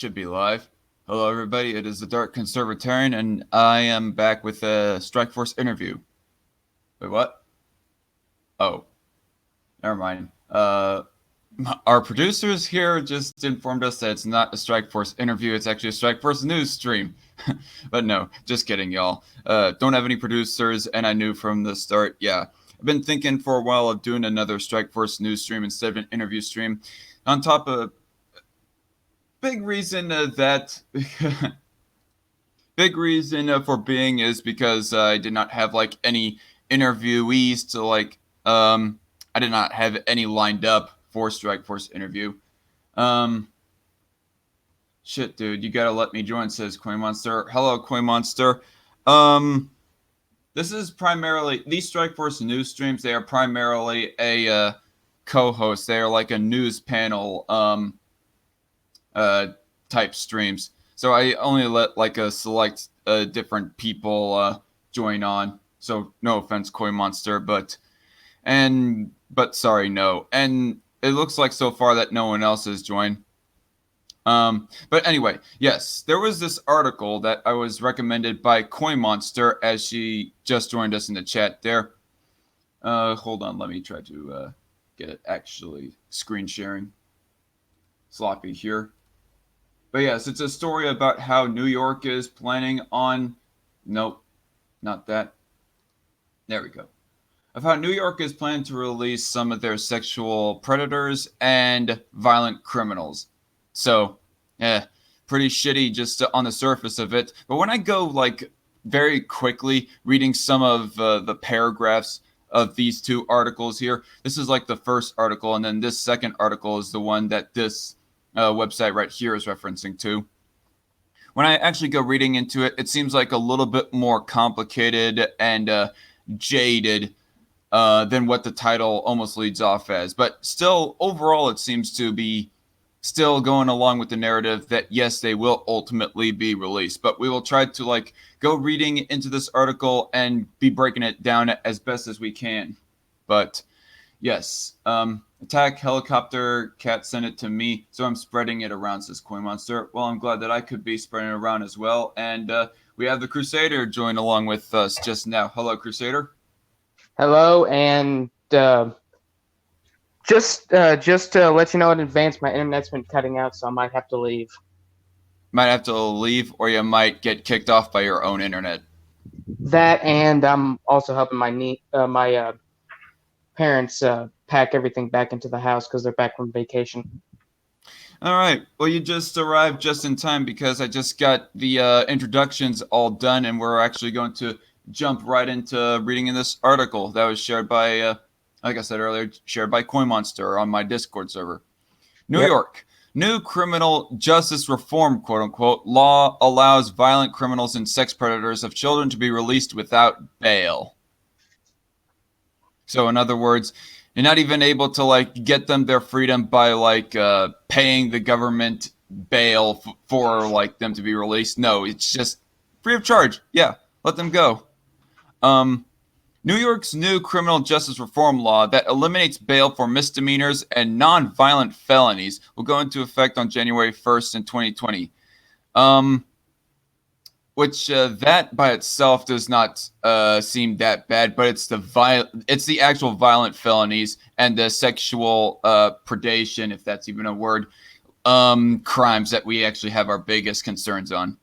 Should be live. Hello, everybody. It is the Dark Conservatarian, and I am back with a Strike Force interview. Wait, what? Oh, never mind. Our producers here just informed us that it's not a Strike Force interview. It's actually a Strike Force news stream. But no, just kidding, y'all. Don't have any producers, and I knew from the start. Yeah, I've been thinking for a while of doing another Strike Force news stream instead of an interview stream. On top of big reason that big reason for being is because I did not have like any interviewees to I did not have any lined up for Strike Force interview. Um Shit, dude, you gotta let me join, says Coin Monster. Hello, Coin Monster. Um this is primarily these Strike Force news streams, they are primarily a co-host. They are like a news panel uh type streams. So I only let like a select different people join on. So no offense, Koi Monster, but sorry, no. And it looks like so far that no one else has joined. But anyway, yes, there was this article that I was recommended by Koi Monster as she just joined us in the chat there. Hold on, let me try to get it actually screen sharing. Sloppy here. But yes, it's a story about how New York is planning on. Nope, not that. There we go. Of how New York is planning to release some of their sexual predators and violent criminals. So, pretty shitty just on the surface of it. But when I go like very quickly reading some of the paragraphs of these two articles here, this is like the first article, and then this second article is the one that this website right here is referencing to. When I actually go reading into it, it seems like a little bit more complicated and jaded than what the title almost leads off as. But still, overall, it seems to be still going along with the narrative that yes, they will ultimately be released. But we will try to like go reading into this article and be breaking it down as best as we can. But yes, attack helicopter cat sent it to me, so I'm spreading it around, says Coin Monster. Well, I'm glad that I could be spreading it around as well. And we have the Crusader join along with us just now. Hello, Crusader. Hello, and just to let you know in advance, my internet's been cutting out, so I might have to leave. Might have to leave, or you might get kicked off by your own internet. That, and I'm also helping my parents pack everything back into the house because they're back from vacation. All right. Well, you just arrived just in time because I just got the introductions all done, and we're actually going to jump right into reading in this article that was shared by, like I said earlier, shared by Coin Monster on my Discord server. New York. New criminal justice reform, quote unquote, law allows violent criminals and sex predators of children to be released without bail. So, in other words, you're not even able to like get them their freedom by like paying the government bail for like them to be released. No, it's just free of charge. Yeah, let them go. New York's new criminal justice reform law that eliminates bail for misdemeanors and non-violent felonies will go into effect on January 1st in 2020. Which that by itself does not seem that bad, but it's the actual violent felonies and the sexual predation, if that's even a word, crimes that we actually have our biggest concerns on.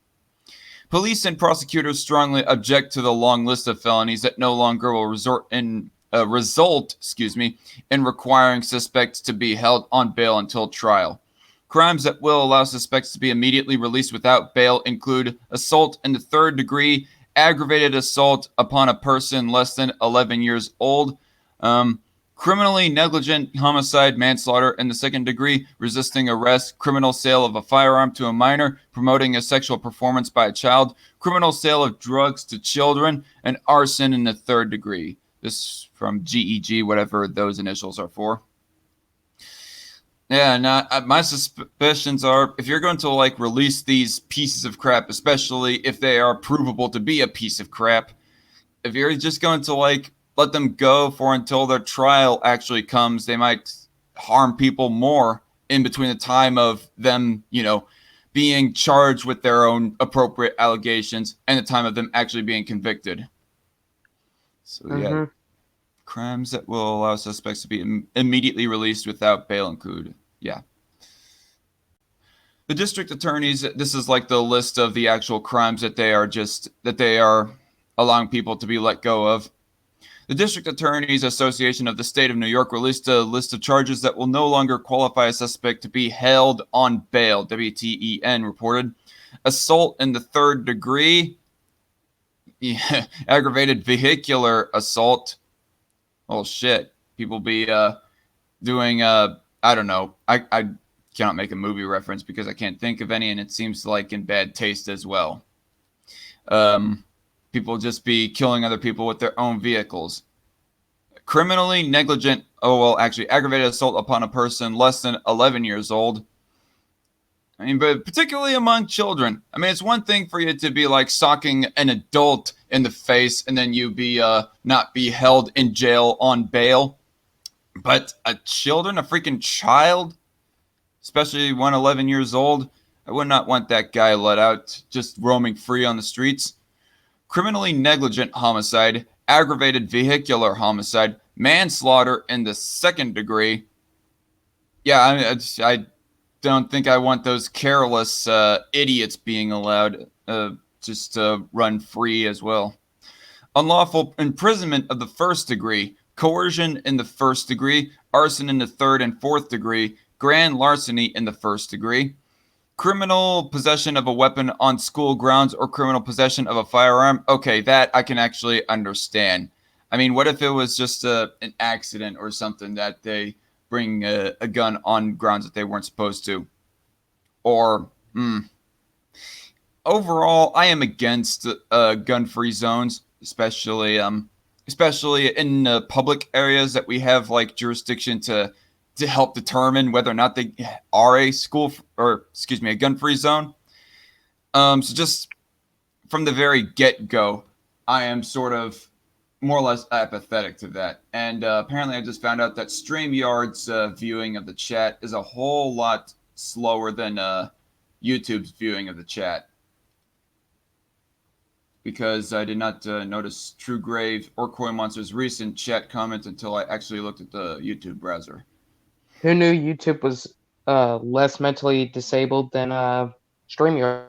Police and prosecutors strongly object to the long list of felonies that no longer will result in requiring suspects to be held on bail until trial. Crimes that will allow suspects to be immediately released without bail include assault in the third degree, aggravated assault upon a person less than 11 years old, criminally negligent homicide, manslaughter in the second degree, resisting arrest, criminal sale of a firearm to a minor, promoting a sexual performance by a child, criminal sale of drugs to children, and arson in the third degree. This from GEG, whatever those initials are for. Yeah, now my suspicions are if you're going to like release these pieces of crap, especially if they are provable to be a piece of crap, if you're just going to like let them go for until their trial actually comes, they might harm people more in between the time of them, being charged with their own appropriate allegations and the time of them actually being convicted. So yeah, crimes that will allow suspects to be immediately released without bail include. Yeah. The district attorneys, this is like the list of the actual crimes that they are allowing people to be let go of. The District Attorneys Association of the State of New York released a list of charges that will no longer qualify a suspect to be held on bail. WTEN reported assault in the third degree, aggravated vehicular assault. Oh shit! People be doing I don't know. I cannot make a movie reference because I can't think of any, and it seems like in bad taste as well. People just be killing other people with their own vehicles. Criminally negligent, aggravated assault upon a person less than 11 years old. I mean, but particularly among children. I mean, it's one thing for you to be like socking an adult in the face and then you be not be held in jail on bail. But a freaking child, especially one 11 years old, I would not want that guy let out just roaming free on the streets. Criminally negligent homicide, aggravated vehicular homicide, manslaughter in the second degree. Yeah, I don't think I want those careless idiots being allowed just to run free as well. Unlawful imprisonment of the first degree, coercion in the first degree, arson in the third and fourth degree, grand larceny in the first degree, criminal possession of a weapon on school grounds or criminal possession of a firearm. Okay, that I can actually understand. I mean, what if it was just an accident or something that they bring a gun on grounds that they weren't supposed to? Or, overall, I am against gun-free zones, especially in public areas that we have like jurisdiction to help determine whether or not they are a gun-free zone. So just from the very get-go, I am sort of more or less apathetic to that. And apparently I just found out that StreamYard's viewing of the chat is a whole lot slower than YouTube's viewing of the chat. Because I did not notice Truegrave or Koi Monster's recent chat comments until I actually looked at the YouTube browser. Who knew YouTube was less mentally disabled than StreamYard?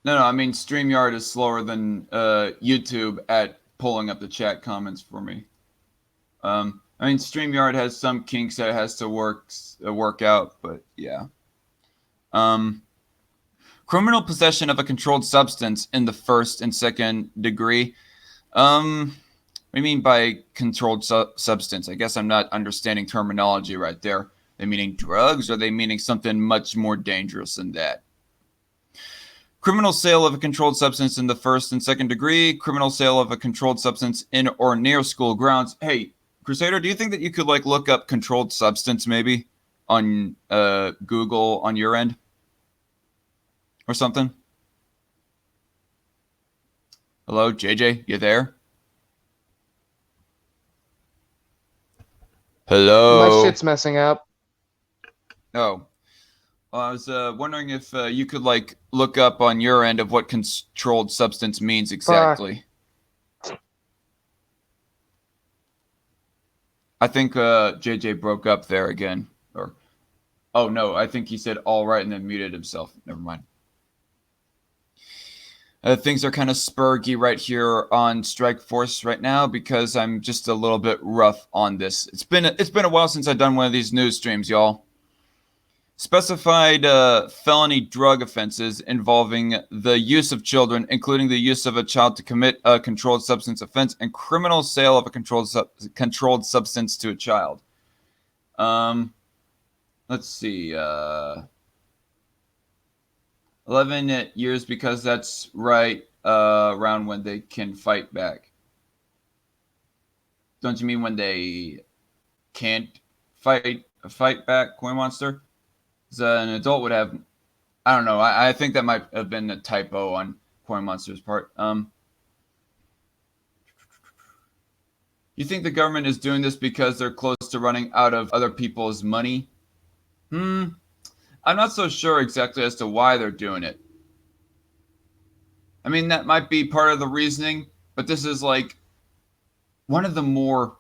No, I mean StreamYard is slower than YouTube at pulling up the chat comments for me. I mean StreamYard has some kinks that it has to work out, but yeah. Criminal possession of a controlled substance in the first and second degree. What do you mean by controlled substance? I guess I'm not understanding terminology right there. Are they meaning drugs, or are they meaning something much more dangerous than that? Criminal sale of a controlled substance in the first and second degree. Criminal sale of a controlled substance in or near school grounds. Hey, Crusader, do you think that you could like look up controlled substance maybe on Google on your end? Or something? Hello, JJ, you there? Hello? My shit's messing up. Oh. Well, I was wondering if you could like look up on your end of what controlled substance means exactly. I think JJ broke up there again. Or, oh no, I think he said all right and then muted himself. Never mind. Things are kind of spurgy right here on Strike Force right now because I'm just a little bit rough on this. It's been a while since I've done one of these news streams, y'all. Specified felony drug offenses involving the use of children, including the use of a child to commit a controlled substance offense and criminal sale of a controlled substance to a child. Let's see. 11 years because that's right around when they can fight back. Don't you mean when they can't fight back, Coin Monster? An adult would have, I don't know. I think that might have been a typo on Coin Monster's part. You think the government is doing this because they're close to running out of other people's money? I'm not so sure exactly as to why they're doing it. I mean, that might be part of the reasoning, but this is like one of the more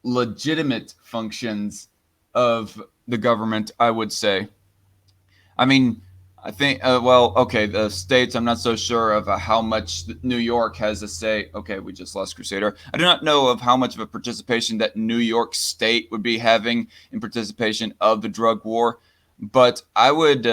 legitimate functions of the government, I would say. I mean, I think, well, okay, the states, I'm not so sure of how much New York has a say. Okay, we just lost Crusader. I do not know of how much of a participation that New York State would be having in participation of the drug war. But I would,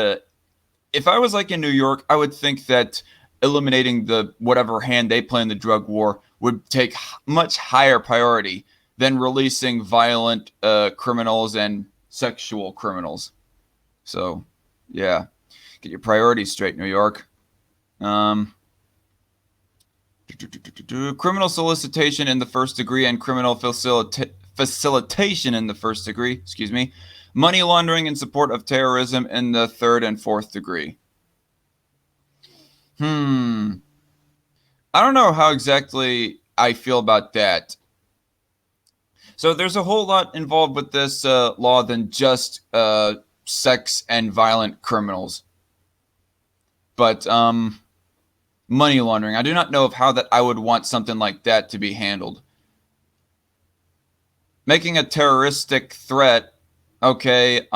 if I was like in New York, I would think that eliminating the whatever hand they play in the drug war would take much higher priority than releasing violent criminals and sexual criminals. So, yeah, get your priorities straight, New York. Um, Criminal solicitation in the first degree and criminal facilitation in the first degree. Excuse me. Money laundering in support of terrorism in the third and fourth degree. I don't know how exactly I feel about that. So there's a whole lot involved with this law than just sex and violent criminals. But money laundering, I do not know of how that I would want something like that to be handled. Making a terroristic threat, okay.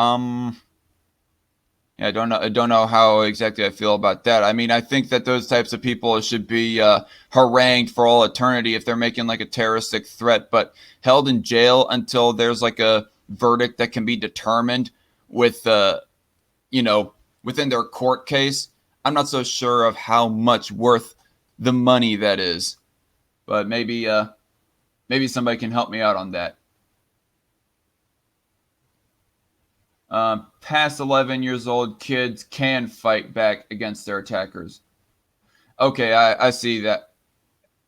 Yeah, I don't know how exactly I feel about that. I mean, I think that those types of people should be harangued for all eternity if they're making like a terroristic threat, but held in jail until there's like a verdict that can be determined with, you know, within their court case. I'm not so sure of how much worth the money that is, but maybe somebody can help me out on that. Past 11 years old kids can fight back against their attackers. Okay, I see that.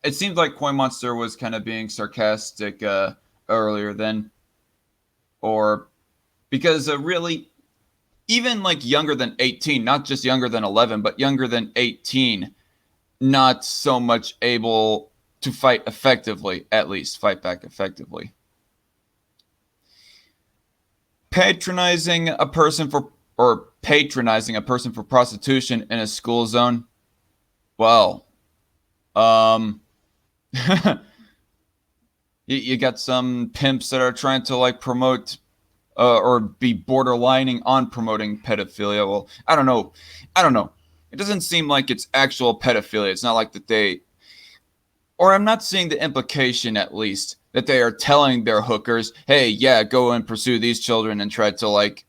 It seems like Coin Monster was kind of being sarcastic earlier then, or because really, even like younger than 18, not just younger than 11, but younger than 18, not so much able to fight effectively, at least fight back effectively. Patronizing a person for prostitution in a school zone. Well, um, you got some pimps that are trying to like promote or be borderlining on promoting pedophilia. Well, I don't know. I don't know. It doesn't seem like it's actual pedophilia. It's not like that they, or I'm not seeing the implication at least that they are telling their hookers, hey, yeah, go and pursue these children and try to like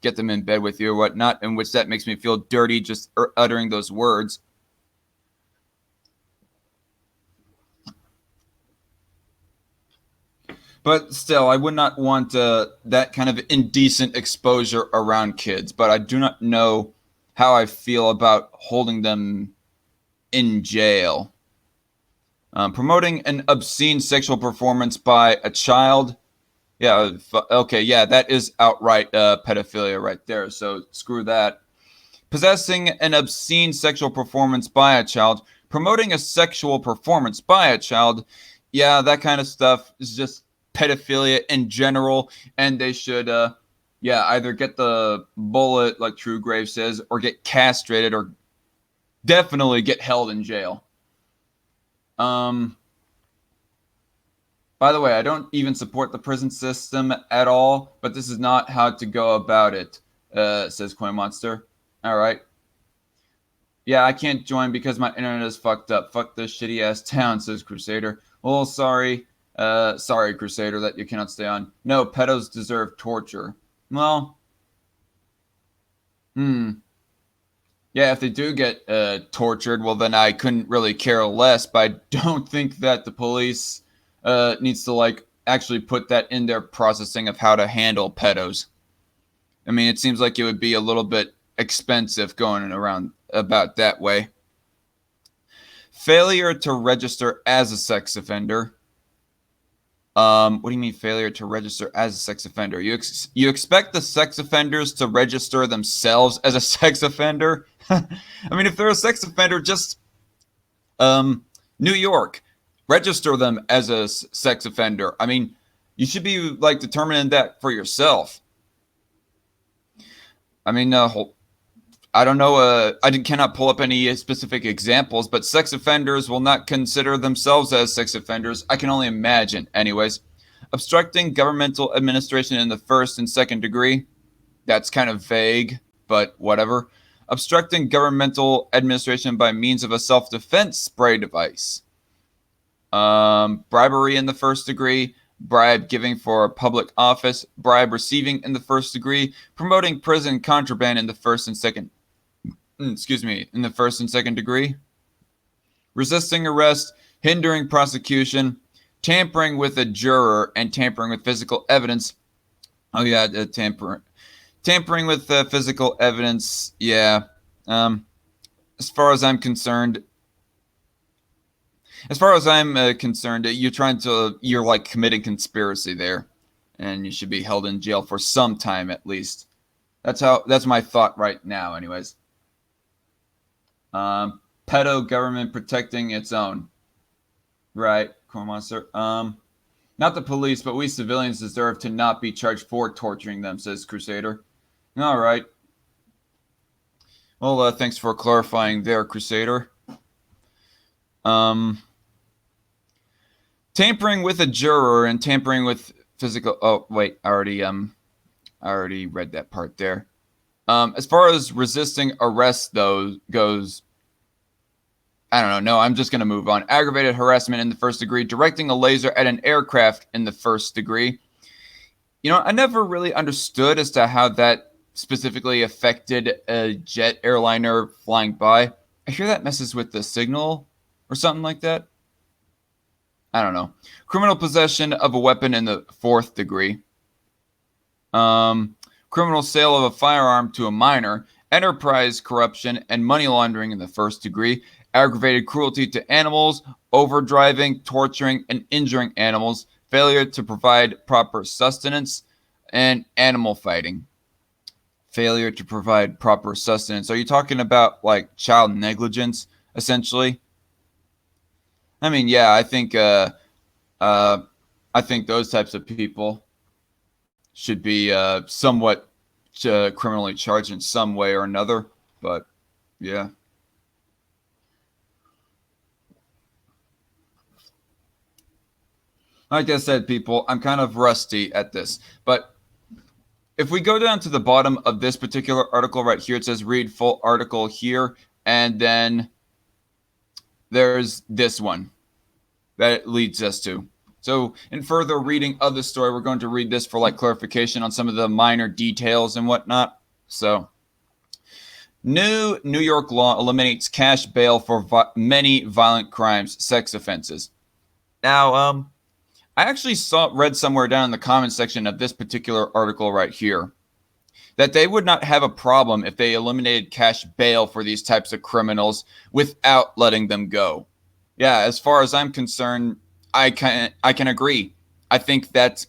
get them in bed with you or whatnot, in which that makes me feel dirty just uttering those words. But still, I would not want that kind of indecent exposure around kids. But I do not know how I feel about holding them in jail. Promoting an obscene sexual performance by a child. Yeah, okay, yeah, that is outright pedophilia right there. So screw that. Possessing an obscene sexual performance by a child. Promoting a sexual performance by a child. Yeah, that kind of stuff is just pedophilia in general, and they should either get the bullet like True Grave says, or get castrated, or definitely get held in jail. By the way, I don't even support the prison system at all, but this is not how to go about it, says Coin Monster. All right. Yeah, I can't join because my internet is fucked up. Fuck this shitty ass town, says Crusader. Well, sorry, Crusader, that you cannot stay on. No, pedos deserve torture. Well, yeah, if they do get tortured, well, then I couldn't really care less. But I don't think that the police needs to like actually put that in their processing of how to handle pedos. I mean, it seems like it would be a little bit expensive going around about that way. Failure to register as a sex offender. What do you mean failure to register as a sex offender? You expect the sex offenders to register themselves as a sex offender? I mean, if they're a sex offender, just New York, register them as a sex offender. I mean, you should be like determining that for yourself. I mean, I don't know. Cannot pull up any specific examples, but sex offenders will not consider themselves as sex offenders. I can only imagine, anyways. Obstructing governmental administration in the first and second degree. That's kind of vague, but whatever. Obstructing governmental administration by means of a self-defense spray device. Bribery in the first degree. Bribe giving for public office. Bribe receiving in the first degree. Promoting prison contraband in the first and second. In the first and second degree. Resisting arrest. Hindering prosecution. Tampering with a juror and tampering with physical evidence. Oh yeah, tampering with physical evidence. Yeah. As far as I'm concerned, you're like committing conspiracy there, and you should be held in jail for some time at least. That's my thought right now, anyways. Pedo government protecting its own. Right, Corn Monster. Not the police, but we civilians deserve to not be charged for torturing them, says Crusader. All right. Well, thanks for clarifying there, Crusader. Tampering with a juror and tampering with physical. Oh wait, I already read that part there. As far as resisting arrest though goes, I don't know. No, I'm just gonna move on. Aggravated harassment in the first degree. Directing a laser at an aircraft in the first degree. You know, I never really understood as to how that specifically affected a jet airliner flying by. I hear that messes with the signal or something like that. I don't know. Criminal possession of a weapon in the fourth degree. Criminal sale of a firearm to a minor. Enterprise corruption and money laundering in the first degree. Aggravated cruelty to animals. Overdriving, torturing, and injuring animals. Failure to provide proper sustenance. And animal fighting. Failure to provide proper sustenance. Are you talking about like child negligence, essentially? I mean, yeah, I think those types of people should be somewhat criminally charged in some way or another. But yeah. Like I said, people, I'm kind of rusty at this, but if we go down to the bottom of this particular article right here, it says read full article here, and then there's this one that it leads us to. So in further reading of the story, we're going to read this for like clarification on some of the minor details and whatnot. So new New York law eliminates cash bail for many violent crimes, sex offenses. Now, I actually read somewhere down in the comment section of this particular article right here that they would not have a problem if they eliminated cash bail for these types of criminals without letting them go. Yeah, as far as I'm concerned, I can agree. I think that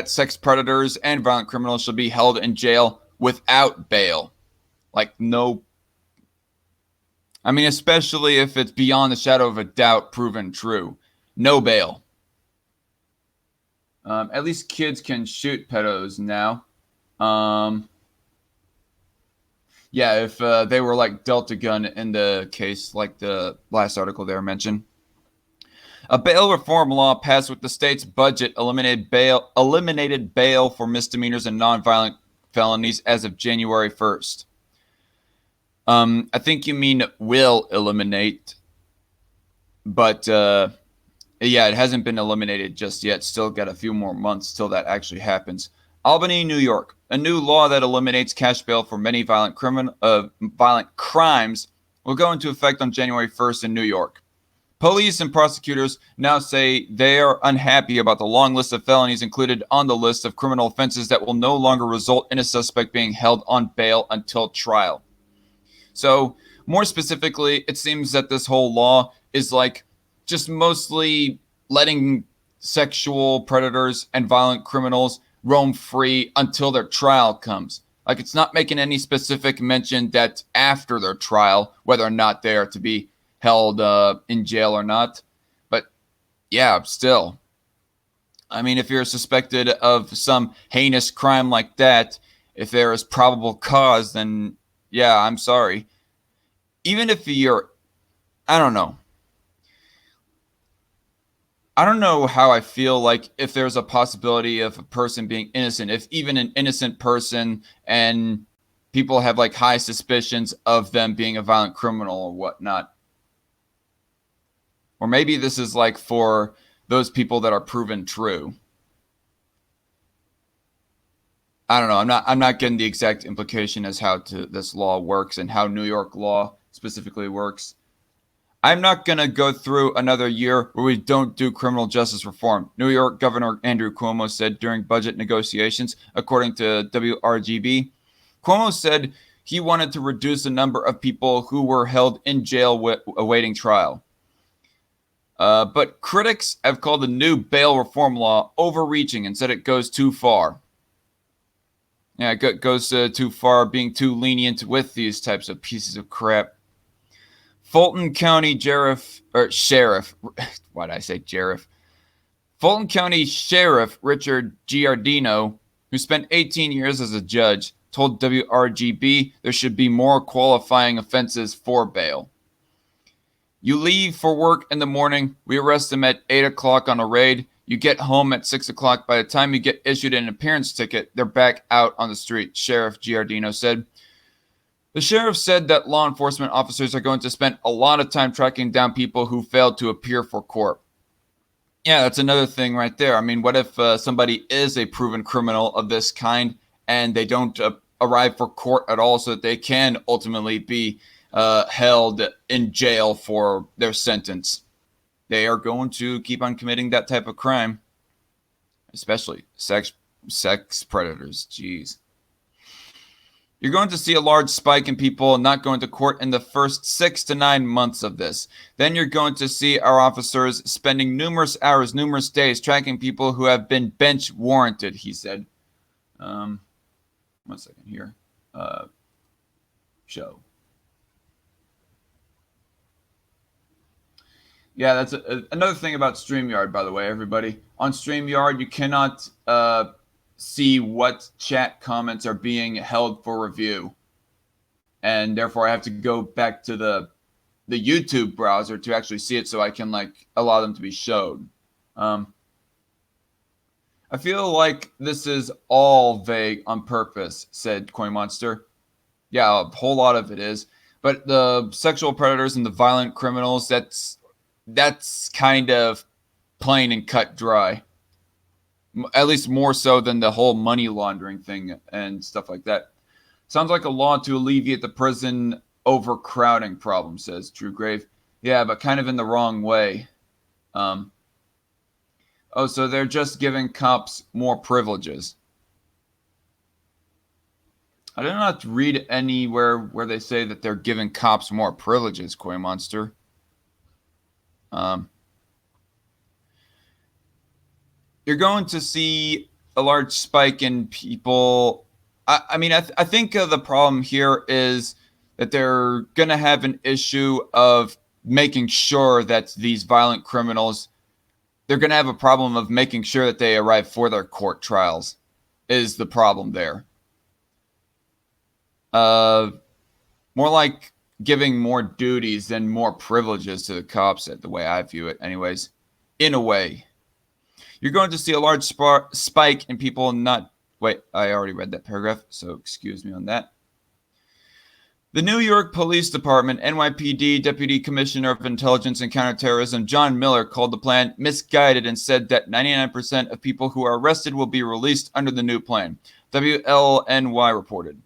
sex predators and violent criminals should be held in jail without bail. Like no, I mean, especially if it's beyond the shadow of a doubt proven true. No bail. At least kids can shoot pedos now. Yeah, if they were like dealt a gun in the case, like the last article there mentioned. A bail reform law passed with the state's budget eliminated bail for misdemeanors and nonviolent felonies as of January 1st. I think you mean will eliminate, but yeah, it hasn't been eliminated just yet. Still got a few more months till that actually happens. Albany, New York. A new law that eliminates cash bail for many violent crimes will go into effect on January 1st in New York. Police and prosecutors now say they are unhappy about the long list of felonies included on the list of criminal offenses that will no longer result in a suspect being held on bail until trial. So, more specifically, it seems that this whole law is like just mostly letting sexual predators and violent criminals roam free until their trial comes. Like, it's not making any specific mention that after their trial, whether or not they are to be held in jail or not. But yeah, still. I mean, if you're suspected of some heinous crime like that, If there is probable cause, then yeah, I'm sorry. Even if you're, I don't know. I don't know how I feel like if there's a possibility of a person being innocent, if even an innocent person and people have like high suspicions of them being a violent criminal or whatnot. Or maybe this is like for those people that are proven true. I don't know. I'm not getting the exact implication as how this law works and how New York law specifically works. I'm not going to go through another year where we don't do criminal justice reform. New York Governor Andrew Cuomo said during budget negotiations, according to WRGB. Cuomo said he wanted to reduce the number of people who were held in jail awaiting trial. But critics have called the new bail reform law overreaching and said it goes too far. Yeah, it goes too far, being too lenient with these types of pieces of crap. Fulton County Sheriff, why did I say Sheriff? Fulton County Sheriff Richard Giardino, who spent 18 years as a judge, told WRGB there should be more qualifying offenses for bail. You leave for work in the morning, we arrest them at 8 o'clock on a raid, you get home at 6 o'clock. By the time you get issued an appearance ticket, they're back out on the street, Sheriff Giardino said. The sheriff said that law enforcement officers are going to spend a lot of time tracking down people who failed to appear for court. Yeah, that's another thing right there. I mean, what if somebody is a proven criminal of this kind and they don't arrive for court at all so that they can ultimately be held in jail for their sentence? They are going to keep on committing that type of crime, especially sex predators. Jeez. You're going to see a large spike in people not going to court in the first 6 to 9 months of this. Then you're going to see our officers spending numerous hours, numerous days tracking people who have been bench warranted, he said. 1 second here. Show. Yeah, that's another thing about StreamYard, by the way, everybody. On StreamYard, you cannot see what chat comments are being held for review. And therefore, I have to go back to the YouTube browser to actually see it so I can, like, allow them to be showed. I feel like this is all vague on purpose, said CoinMonster. Yeah, a whole lot of it is. But the sexual predators and the violent criminals, that's kind of plain and cut dry. At least more so than the whole money laundering thing and stuff like that. Sounds like a law to alleviate the prison overcrowding problem, says Truegrave. Yeah, but kind of in the wrong way. So they're just giving cops more privileges. I did not read anywhere where they say that they're giving cops more privileges, CoinMonster. You're going to see a large spike in people. I think the problem here is that they're going to have an issue of making sure that these violent criminals, they're going to have a problem of making sure that they arrive for their court trials is the problem there. More like giving more duties than more privileges to the cops, the way I view it anyways, in a way. You're going to see a large spike in people not... Wait, I already read that paragraph, so excuse me on that. The New York Police Department, NYPD Deputy Commissioner of Intelligence and Counterterrorism, John Miller, called the plan misguided and said that 99% of people who are arrested will be released under the new plan. WLNY reported.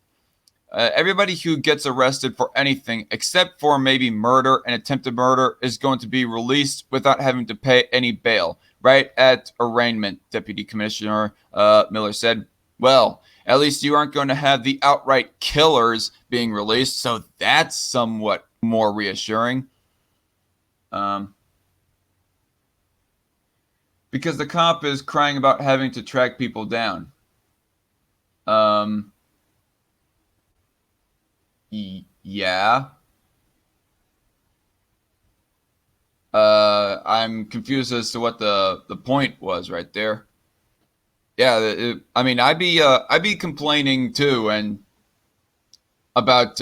Everybody who gets arrested for anything except for maybe murder and attempted murder is going to be released without having to pay any bail. Right at arraignment, Deputy Commissioner Miller said. Well, at least you aren't going to have the outright killers being released, so that's somewhat more reassuring. Because the cop is crying about having to track people down. Yeah. I'm confused as to what the point was right there. Yeah, I mean, I'd be complaining too, and about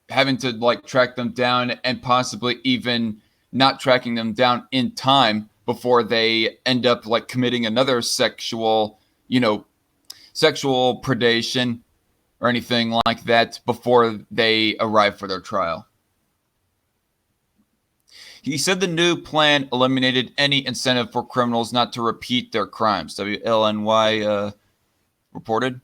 having to like track them down and possibly even not tracking them down in time before they end up like committing another sexual predation or anything like that before they arrive for their trial. He said the new plan eliminated any incentive for criminals not to repeat their crimes. WLNY reported.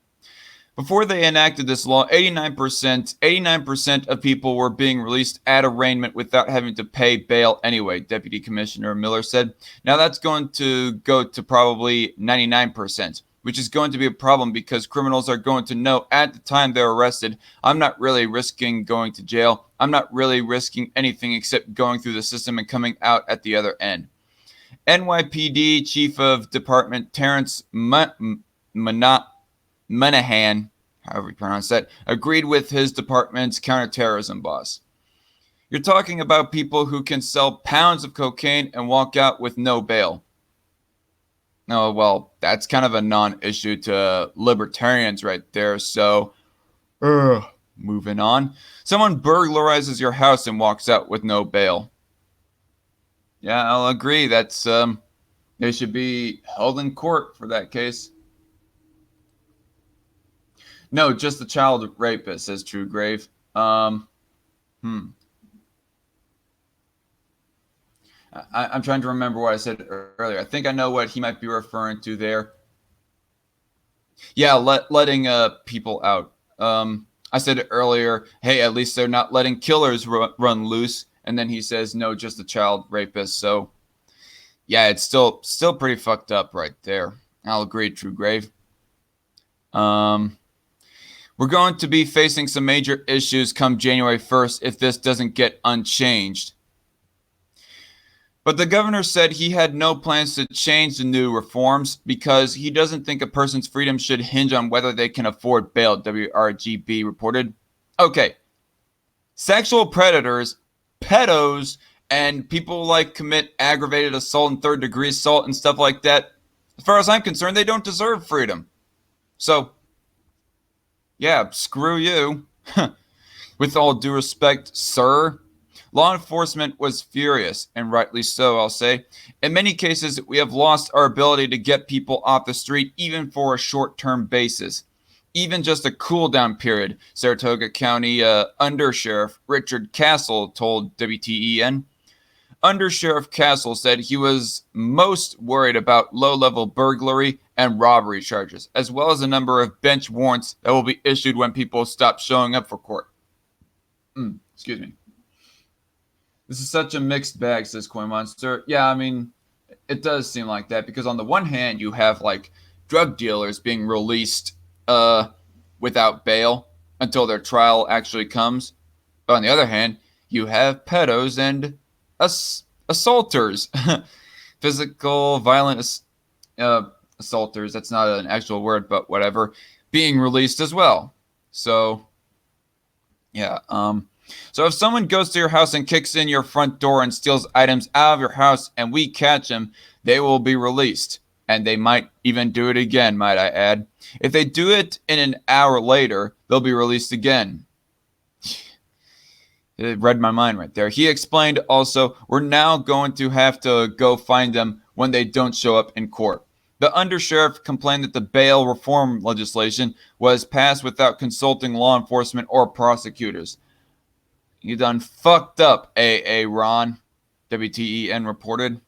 Before they enacted this law, 89% of people were being released at arraignment without having to pay bail anyway, Deputy Commissioner Miller said. Now that's going to go to probably 99%, which is going to be a problem because criminals are going to know at the time they're arrested, I'm not really risking going to jail. I'm not really risking anything except going through the system and coming out at the other end. NYPD Chief of Department Terrence Monahan, however you pronounce that, agreed with his department's counterterrorism boss. You're talking about people who can sell pounds of cocaine and walk out with no bail. Oh, well, that's kind of a non-issue to libertarians right there, so moving on. Someone burglarizes your house and walks out with no bail. Yeah, I'll agree. That's they should be held in court for that case. No, just the child rapist, says True Grave. Hmm. I'm trying to remember what I said earlier. I think I know what he might be referring to there. Yeah, letting people out. I said it earlier. Hey, at least they're not letting killers run loose. And then he says, no, just a child rapist. So, yeah, it's still pretty fucked up right there. I'll agree, True Grave. We're going to be facing some major issues come January 1st if this doesn't get unchanged. But the governor said he had no plans to change the new reforms because he doesn't think a person's freedom should hinge on whether they can afford bail, WRGB reported. Okay, sexual predators, pedos, and people like commit aggravated assault and third-degree assault and stuff like that, as far as I'm concerned, they don't deserve freedom. So, yeah, screw you. With all due respect, sir. Law enforcement was furious, and rightly so, I'll say. In many cases, we have lost our ability to get people off the street, even for a short-term basis. Even just a cool-down period, Saratoga County Undersheriff Richard Castle told WTEN. Undersheriff Castle said he was most worried about low-level burglary and robbery charges, as well as a number of bench warrants that will be issued when people stop showing up for court. Excuse me. This is such a mixed bag, says Coin Monster. Yeah, I mean, it does seem like that because on the one hand, you have like drug dealers being released without bail until their trial actually comes. But on the other hand, you have pedos and assaulters, physical violent assaulters. That's not an actual word, but whatever, being released as well. So, yeah. So if someone goes to your house and kicks in your front door and steals items out of your house and we catch them, they will be released. And they might even do it again, might I add. If they do it in an hour later, they'll be released again. It read my mind right there. He explained also, we're now going to have to go find them when they don't show up in court. The undersheriff complained that the bail reform legislation was passed without consulting law enforcement or prosecutors. You done fucked up, AA Ron, WTEN reported.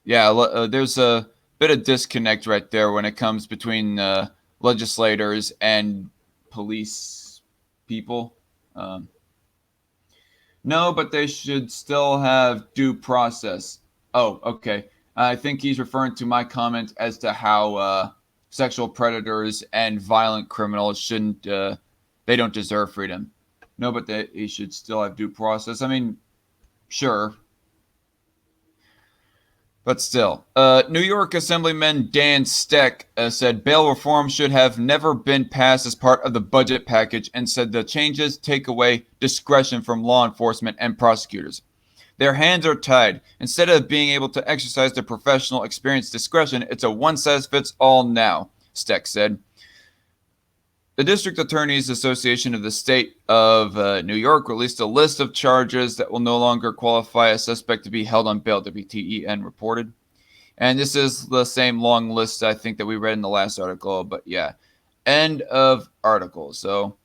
Yeah, there's a bit of disconnect right there when it comes between legislators and police people. No, but they should still have due process. Oh, okay. I think he's referring to my comment as to how sexual predators and violent criminals shouldn't, they don't deserve freedom. No, but they should still have due process. I mean, sure. But still. New York Assemblyman Dan Steck said bail reform should have never been passed as part of the budget package and said the changes take away discretion from law enforcement and prosecutors. Their hands are tied. Instead of being able to exercise their professional experience discretion, it's a one-size-fits-all now, Steck said. The District Attorneys Association of the State of New York released a list of charges that will no longer qualify a suspect to be held on bail, WTEN reported. And this is the same long list, I think, that we read in the last article. But yeah, end of article. So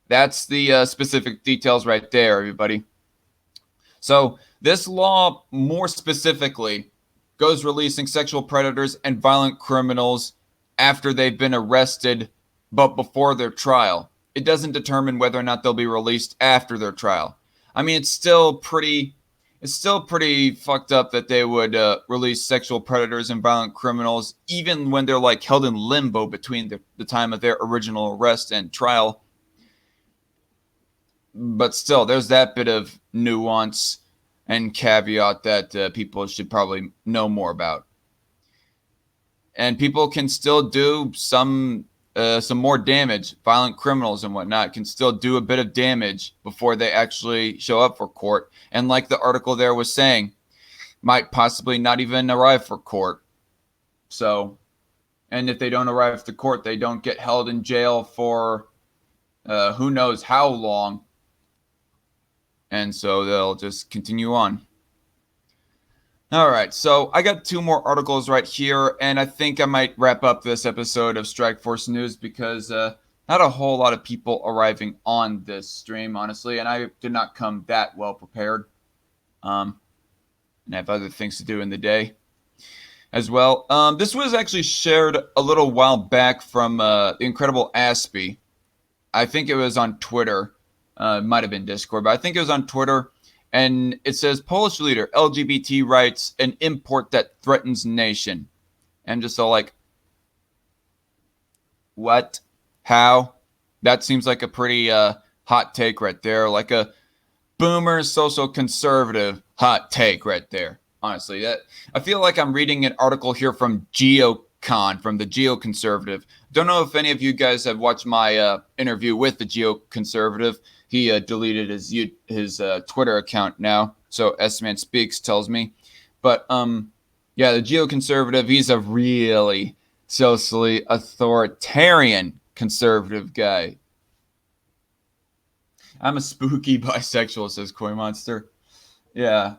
that's the specific details right there, everybody. So this law, more specifically, goes releasing sexual predators and violent criminals after they've been arrested, but before their trial. It doesn't determine whether or not they'll be released after their trial. I mean, it's still pretty fucked up that they would release sexual predators and violent criminals even when they're like held in limbo between the time of their original arrest and trial. But still, there's that bit of nuance and caveat that people should probably know more about. And people can still do some more damage. Violent criminals and whatnot can still do a bit of damage before they actually show up for court. And like the article there was saying, might possibly not even arrive for court. So, and if they don't arrive to court, they don't get held in jail for who knows how long. And so they'll just continue on. All right, so I got 2 more articles right here, and I think I might wrap up this episode of Strike Force News because not a whole lot of people arriving on this stream, honestly, and I did not come that well prepared. And I have other things to do in the day as well. This was actually shared a little while back from the incredible Aspie. I think it was on Twitter. It might have been Discord, but I think it was on Twitter. And it says, Polish leader, LGBT rights, an import that threatens nation. And just so like, what? How? That seems like a pretty hot take right there. Like a boomer social conservative hot take right there. Honestly, that I feel like I'm reading an article here from GeoCon, from the Geoconservative. Don't know if any of you guys have watched my interview with the Geoconservative. He deleted his Twitter account now, so S-Man Speaks tells me. But yeah, the Geoconservative, he's a really socially authoritarian conservative guy. I'm a spooky bisexual, says Koi Monster. Yeah.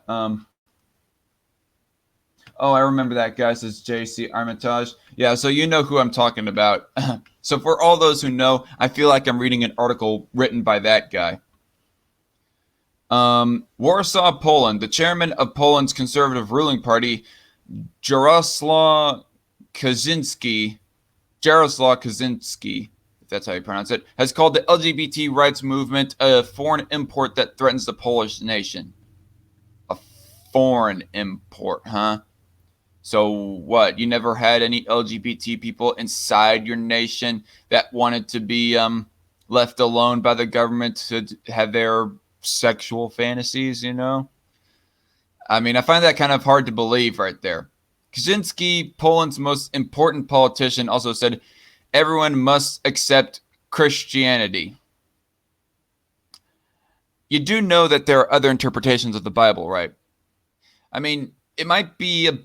Oh, I remember that guy, says JC Armitage. Yeah, so you know who I'm talking about. So for all those who know, I feel like I'm reading an article written by that guy. Warsaw, Poland. The chairman of Poland's conservative ruling party, Jaroslaw Kaczynski, if that's how you pronounce it, has called the LGBT rights movement a foreign import that threatens the Polish nation. A foreign import, huh? So what? You never had any LGBT people inside your nation that wanted to be left alone by the government to have their sexual fantasies, you know? I mean, I find that kind of hard to believe right there. Kaczynski, Poland's most important politician, also said everyone must accept Christianity. You do know that there are other interpretations of the Bible, right? I mean, it might be a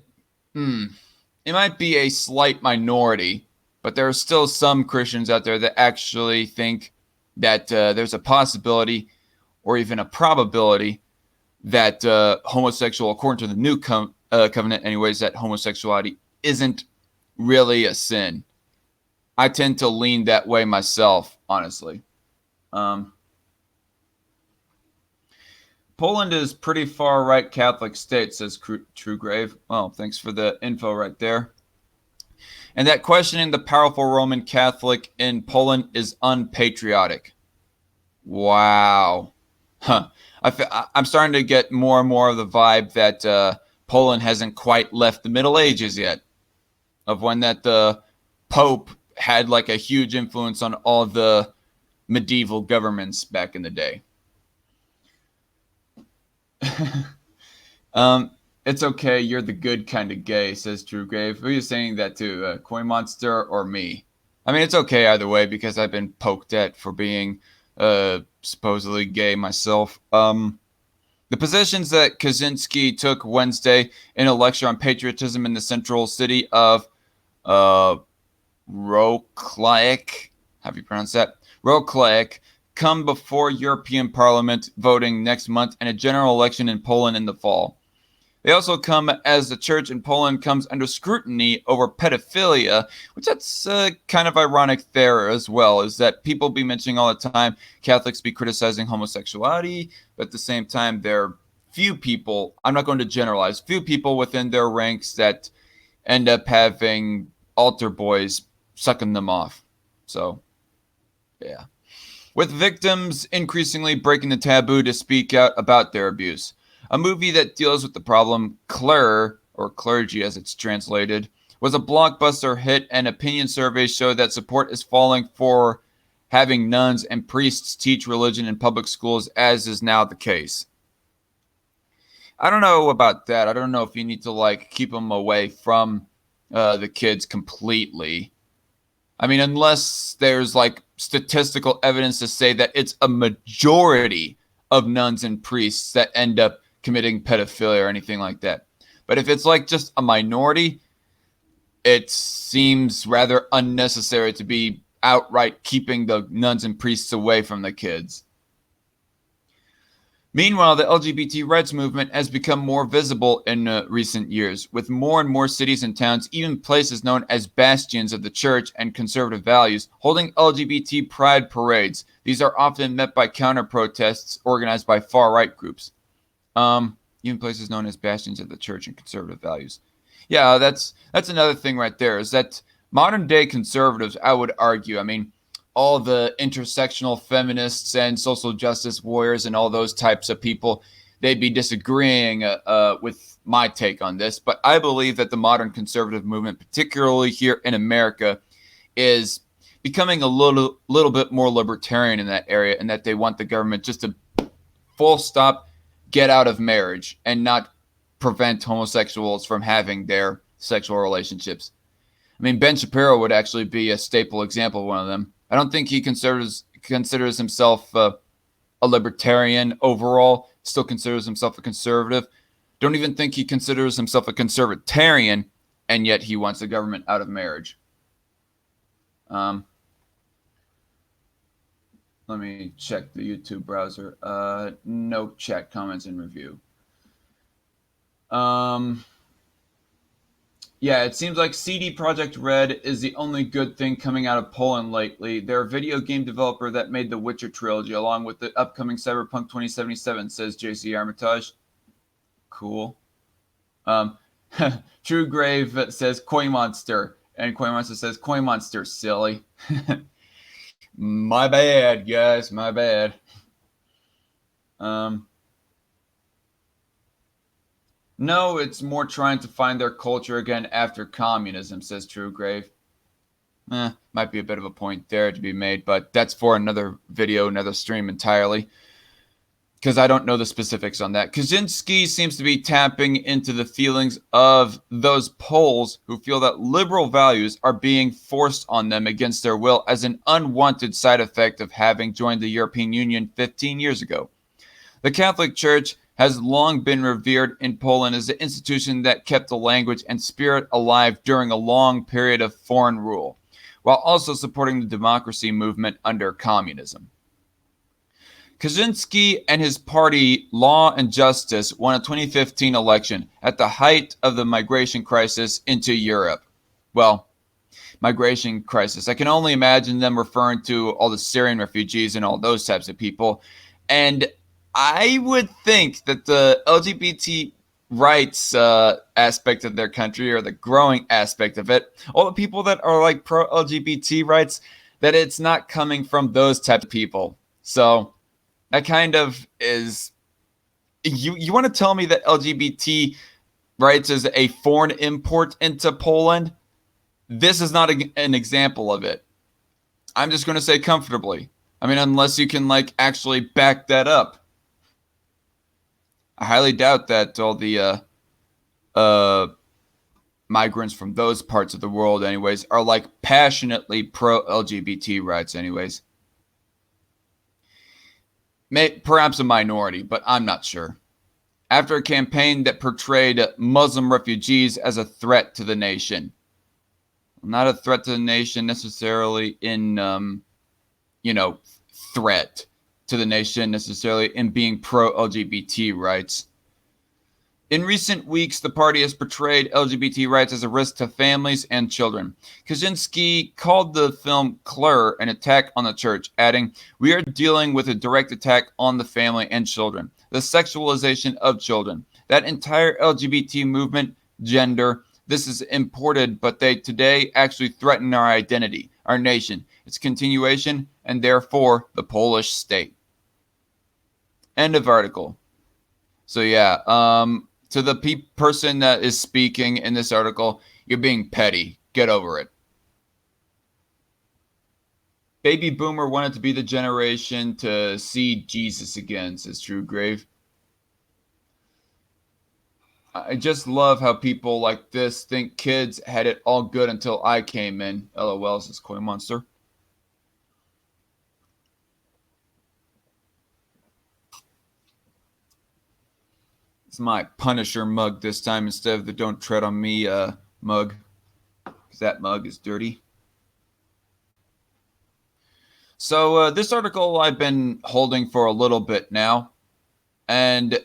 slight minority, but there are still some Christians out there that actually think that there's a possibility or even a probability that homosexual, according to the new covenant anyways, that homosexuality isn't really a sin. I tend to lean that way myself, honestly. Poland is pretty far right Catholic state, says Truegrave. Well, thanks for the info right there. And that questioning the powerful Roman Catholic in Poland is unpatriotic. Wow. Huh. I'm starting to get more and more of the vibe that Poland hasn't quite left the Middle Ages yet, of when that the Pope had like a huge influence on all of the medieval governments back in the day. It's okay. You're the good kind of gay, says Truegrave. Who are you saying that to? Koi Monster or me? I mean, it's okay either way because I've been poked at for being supposedly gay myself. The positions that Kaczynski took Wednesday in a lecture on patriotism in the central city of Wrocław, how do you pronounce that? Wrocław, come before European Parliament voting next month and a general election in Poland in the fall. They also come as the church in Poland comes under scrutiny over pedophilia, which that's kind of ironic there as well, is that people be mentioning all the time, Catholics be criticizing homosexuality, but at the same time, there are few people, I'm not going to generalize, few people within their ranks that end up having altar boys sucking them off. So, yeah. With victims increasingly breaking the taboo to speak out about their abuse. A movie that deals with the problem, Cler, or Clergy as it's translated, was a blockbuster hit, and opinion surveys show that support is falling for having nuns and priests teach religion in public schools, as is now the case. I don't know about that. I don't know if you need to keep them away from the kids completely. I mean, unless there's statistical evidence to say that it's a majority of nuns and priests that end up committing pedophilia or anything like that. But if it's just a minority, it seems rather unnecessary to be outright keeping the nuns and priests away from the kids. Meanwhile, the LGBT rights movement has become more visible in recent years, with more and more cities and towns, even places known as bastions of the church and conservative values, holding LGBT pride parades. These are often met by counter-protests organized by far-right groups. Even places known as bastions of the church and conservative values. Yeah, that's another thing right there, is that modern day conservatives, I would argue, I mean, all the intersectional feminists and social justice warriors and all those types of people, they'd be disagreeing with my take on this. But I believe that the modern conservative movement, particularly here in America, is becoming a little bit more libertarian in that area, and that they want the government just to full stop get out of marriage and not prevent homosexuals from having their sexual relationships. I mean, Ben Shapiro would actually be a staple example of one of them. I don't think he considers himself a libertarian overall, still considers himself a conservative. Don't even think he considers himself a conservatarian, and yet he wants the government out of marriage. Let me check the YouTube browser. No chat comments and review. Yeah, it seems like CD Projekt Red is the only good thing coming out of Poland lately. They're a video game developer that made the Witcher trilogy along with the upcoming Cyberpunk 2077, says JC Armitage. Cool. True Grave says Koi Monster, and Koi Monster says Koi Monster, silly. My bad, guys, my bad. No, it's more trying to find their culture again after communism, says True Grave. Might be a bit of a point there to be made, but that's for another video, another stream entirely, because I don't know the specifics on that. Kaczynski seems to be tapping into the feelings of those Poles who feel that liberal values are being forced on them against their will as an unwanted side effect of having joined the European Union 15 years ago. The Catholic Church has long been revered in Poland as the institution that kept the language and spirit alive during a long period of foreign rule, while also supporting the democracy movement under communism. Kaczynski and his party, Law and Justice, won a 2015 election at the height of the migration crisis into Europe. Well, migration crisis. I can only imagine them referring to all the Syrian refugees and all those types of people. And I would think that the LGBT rights aspect of their country, or the growing aspect of it, all the people that are pro-LGBT rights, that it's not coming from those types of people. So that kind of is, you want to tell me that LGBT rights is a foreign import into Poland? This is not an example of it. I'm just going to say comfortably. I mean, unless you can actually back that up. I highly doubt that all the migrants from those parts of the world anyways are passionately pro-LGBT rights anyways. Perhaps a minority, but I'm not sure. after a campaign that portrayed Muslim refugees as a threat to the nation. Not a threat to the nation necessarily in, threat to the nation necessarily in being pro-LGBT rights. In recent weeks, the party has portrayed LGBT rights as a risk to families and children. Kaczynski called the film Klur an attack on the church, adding, "We are dealing with a direct attack on the family and children, the sexualization of children. That entire LGBT movement, gender, this is imported, but they today actually threaten our identity, our nation, its continuation, and therefore the Polish state." End of article. So yeah, to the person that is speaking in this article, you're being petty. Get over it. Baby boomer wanted to be the generation to see Jesus again, says True Grave. I just love how people like this think kids had it all good until I came in. LOL, says Koi Monster. It's my Punisher mug this time instead of the Don't Tread on Me mug. Because that mug is dirty. So this article I've been holding for a little bit now. And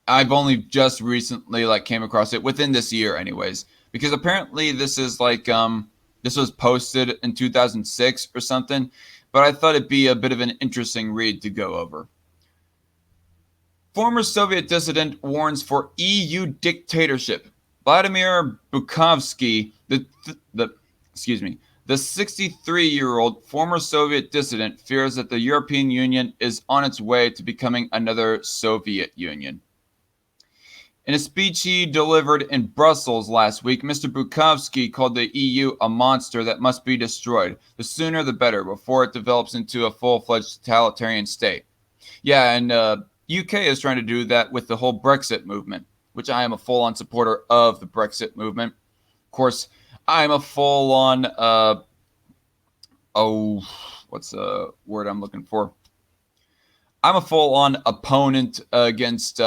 I've only just recently came across it within this year anyways. Because apparently this is this was posted in 2006 or something. But I thought it'd be a bit of an interesting read to go over. Former Soviet dissident warns for EU dictatorship. Vladimir Bukovsky, the 63-year-old former Soviet dissident, fears that the European Union is on its way to becoming another Soviet Union. In a speech he delivered in Brussels last week, Mr. Bukovsky called the EU a monster that must be destroyed. The sooner the better, before it develops into a full-fledged totalitarian state. Yeah, and UK is trying to do that with the whole Brexit movement, which I am a full-on supporter of the Brexit movement. Of course, I'm a full-on, what's the word I'm looking for? I'm a full-on opponent against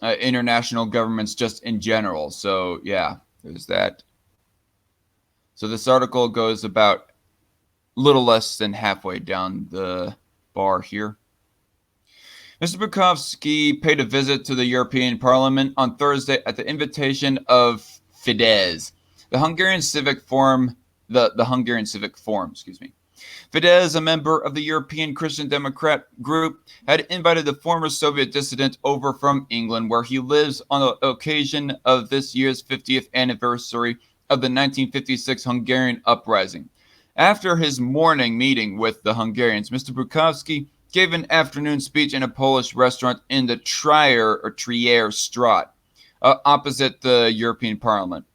international governments just in general. So, yeah, there's that. So this article goes about a little less than halfway down the bar here. Mr. Bukovsky paid a visit to the European Parliament on Thursday at the invitation of Fidesz, the Hungarian Civic Forum, the Hungarian Civic Forum, Fidesz, a member of the European Christian Democrat group, had invited the former Soviet dissident over from England, where he lives, on the occasion of this year's 50th anniversary of the 1956 Hungarian uprising. After his morning meeting with the Hungarians, Mr. Bukovsky gave an afternoon speech in a Polish restaurant in the Trier Straat, opposite the European Parliament,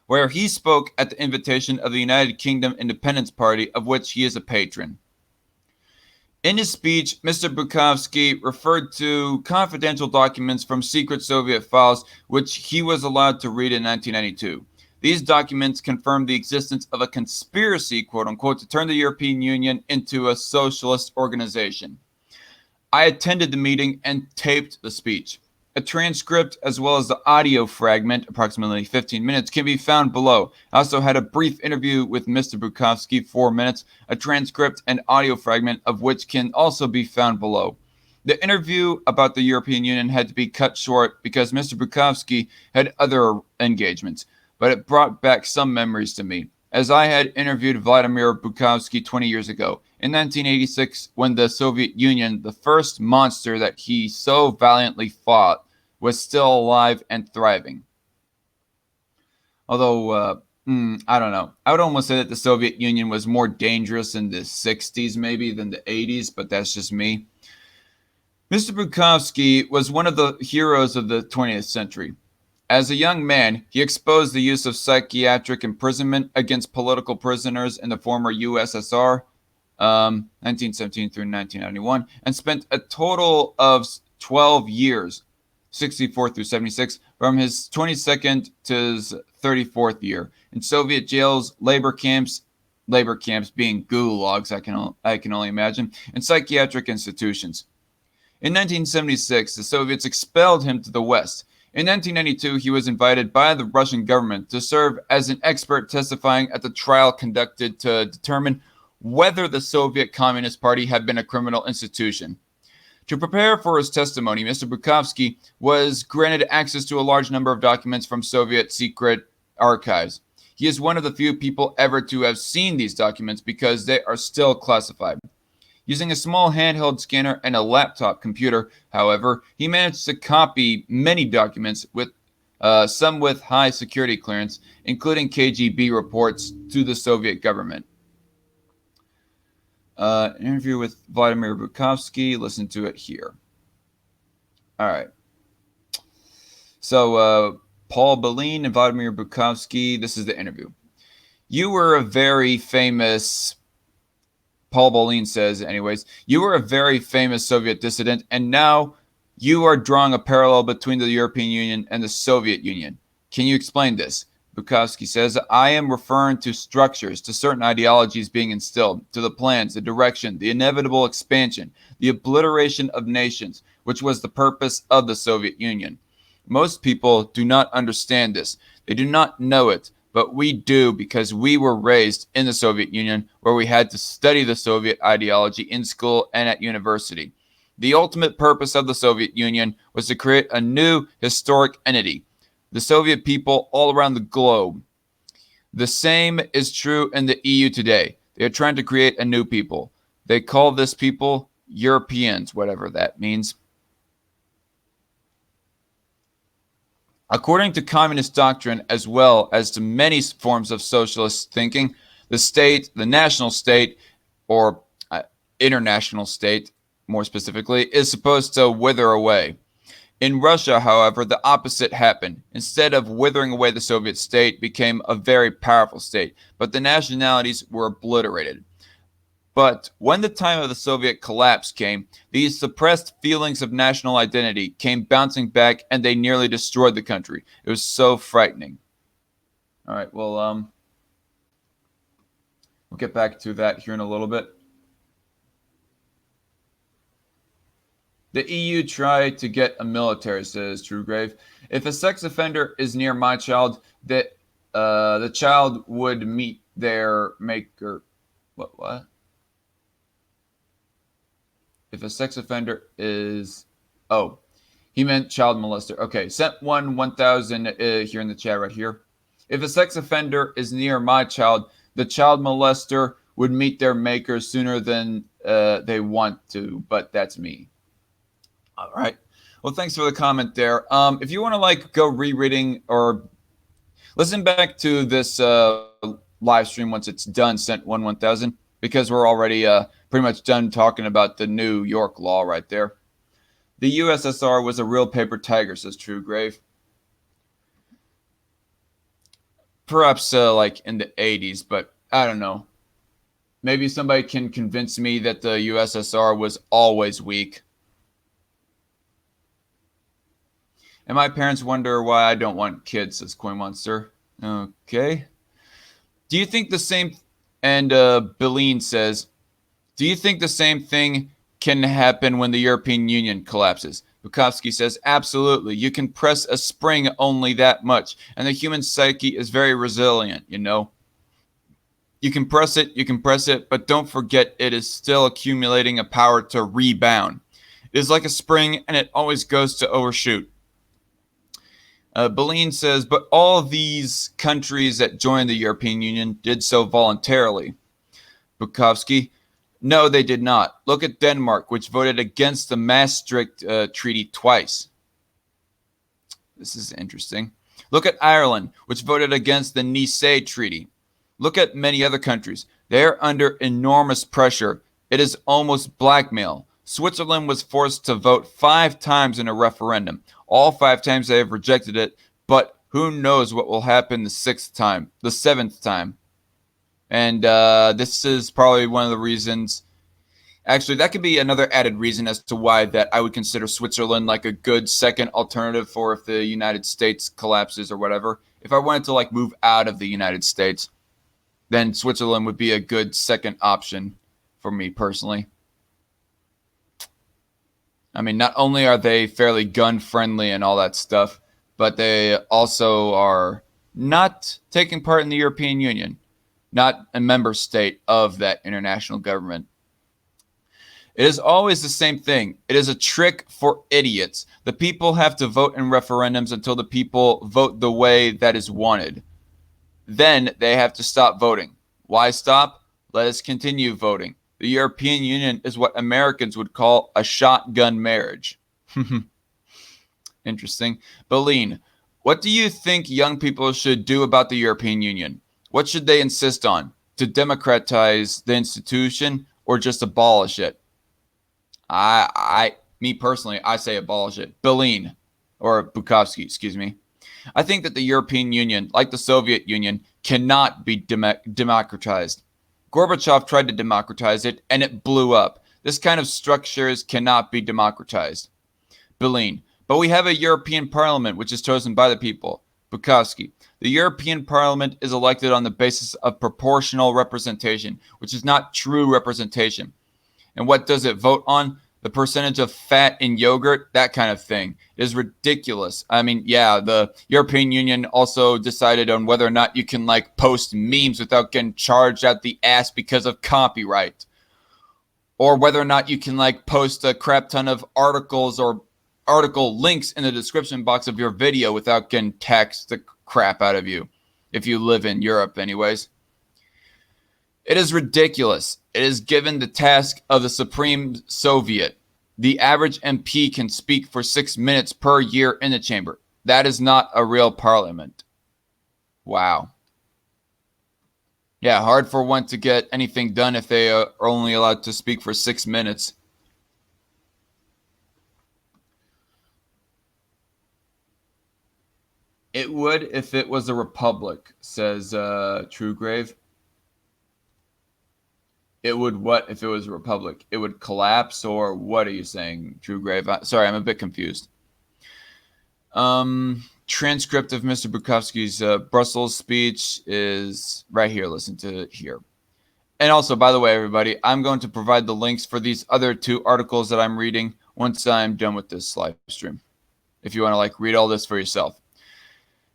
where he spoke at the invitation of the United Kingdom Independence Party, of which he is a patron. In his speech, Mr. Bukovsky referred to confidential documents from secret Soviet files, which he was allowed to read in 1992. These documents confirm the existence of a conspiracy, quote unquote, to turn the European Union into a socialist organization. I attended the meeting and taped the speech. A transcript as well as the audio fragment, approximately 15 minutes, can be found below. I also had a brief interview with Mr. Bukovsky, 4 minutes, a transcript and audio fragment of which can also be found below. The interview about the European Union had to be cut short because Mr. Bukovsky had other engagements, but it brought back some memories to me, as I had interviewed Vladimir Bukovsky 20 years ago, in 1986, when the Soviet Union, the first monster that he so valiantly fought, was still alive and thriving. Although, I don't know. I would almost say that the Soviet Union was more dangerous in the 60s maybe than the 80s, but that's just me. Mr. Bukovsky was one of the heroes of the 20th century. As a young man, he exposed the use of psychiatric imprisonment against political prisoners in the former USSR, 1917 through 1991, and spent a total of 12 years, 64 through 76, from his 22nd to his 34th year, in Soviet jails, labor camps being gulags, I can only imagine, and psychiatric institutions. In 1976, the Soviets expelled him to the West. In 1992, he was invited by the Russian government to serve as an expert testifying at the trial conducted to determine whether the Soviet Communist Party had been a criminal institution. To prepare for his testimony, Mr. Bukovsky was granted access to a large number of documents from Soviet secret archives. He is one of the few people ever to have seen these documents because they are still classified. Using a small handheld scanner and a laptop computer, however, he managed to copy many documents, with some with high security clearance, including KGB reports to the Soviet government. Interview with Vladimir Bukovsky. Listen to it here. All right. So, Paul Belin and Vladimir Bukovsky, this is the interview. You were a very famous, Paul Belin says, anyways, you were a very famous Soviet dissident, and now you are drawing a parallel between the European Union and the Soviet Union. Can you explain this? Bukovsky says, I am referring to structures, to certain ideologies being instilled, to the plans, the direction, the inevitable expansion, the obliteration of nations, which was the purpose of the Soviet Union. Most people do not understand this. They do not know it, but we do because we were raised in the Soviet Union, where we had to study the Soviet ideology in school and at university. The ultimate purpose of the Soviet Union was to create a new historic entity, the Soviet people all around the globe. The same is true in the EU today. They are trying to create a new people. They call this people Europeans, whatever that means. According to communist doctrine, as well as to many forms of socialist thinking, the state, the national state, or international state, more specifically, is supposed to wither away. In Russia, however, the opposite happened. Instead of withering away, the Soviet state became a very powerful state, but the nationalities were obliterated. But when the time of the Soviet collapse came, these suppressed feelings of national identity came bouncing back, and they nearly destroyed the country. It was so frightening. All right, well, we'll get back to that here in a little bit. The EU tried to get a military, says Truegrave. If a sex offender is near my child, that the child would meet their maker. What? If a sex offender is... Oh, he meant child molester. Okay, sent 1,000 here in the chat right here. If a sex offender is near my child, the child molester would meet their maker sooner than they want to, but that's me. All right. Well, thanks for the comment there. If you want to go rereading or listen back to this live stream once it's done, sent 1,000, because we're already pretty much done talking about the New York law right there. The USSR was a real paper tiger, says Truegrave. Perhaps in the 80s, but I don't know. Maybe somebody can convince me that the USSR was always weak. And my parents wonder why I don't want kids, says Coin Monster. Okay. Do you think the same... And Beline says, do you think the same thing can happen when the European Union collapses? Bukovsky says, absolutely. You can press a spring only that much. And the human psyche is very resilient, you know. You can press it, but don't forget it is still accumulating a power to rebound. It is like a spring, and it always goes to overshoot. Beline says, but all these countries that joined the European Union did so voluntarily. Bukovsky, no, they did not. Look at Denmark, which voted against the Maastricht Treaty twice. This is interesting. Look at Ireland, which voted against the Nice Treaty. Look at many other countries. They are under enormous pressure. It is almost blackmail. Switzerland was forced to vote 5 times in a referendum. All 5 times they have rejected it, but who knows what will happen the 6th time, the 7th time. And this is probably one of the reasons. Actually, that could be another added reason as to why that I would consider Switzerland like a good second alternative for if the United States collapses or whatever. If I wanted to move out of the United States, then Switzerland would be a good second option for me personally. I mean, not only are they fairly gun friendly and all that stuff, but they also are not taking part in the European Union, not a member state of that international government. It is always the same thing. It is a trick for idiots. The people have to vote in referendums until the people vote the way that is wanted. Then they have to stop voting. Why stop? Let us continue voting. The European Union is what Americans would call a shotgun marriage. Interesting. Beline, what do you think young people should do about the European Union? What should they insist on? To democratize the institution or just abolish it? Me personally, I say abolish it. Beline, or Bukovsky, excuse me. I think that the European Union, like the Soviet Union, cannot be democratized. Gorbachev tried to democratize it, and it blew up. This kind of structures cannot be democratized. Beline, but we have a European Parliament which is chosen by the people. Bukovsky, the European Parliament is elected on the basis of proportional representation, which is not true representation. And what does it vote on? The percentage of fat in yogurt, that kind of thing. It is ridiculous. I mean, yeah, the European Union also decided on whether or not you can like post memes without getting charged at the ass because of copyright. Or whether or not you can like post a crap ton of articles or article links in the description box of your video without getting taxed the crap out of you. If you live in Europe anyways. It is ridiculous. It is given the task of the Supreme Soviet. The average MP can speak for 6 minutes per year in the chamber. That is not a real parliament. Wow. Yeah, hard for one to get anything done if they are only allowed to speak for 6 minutes. It would if it was a republic, says Truegrave. It would what if it was a republic? It would collapse, or what are you saying, Truegrave? Sorry, I'm a bit confused. Transcript of Mr. Bukovsky's Brussels speech is right here. Listen to it here. And also, by the way, everybody, I'm going to provide the links for these other 2 articles that I'm reading once I'm done with this live stream. If you want to like read all this for yourself.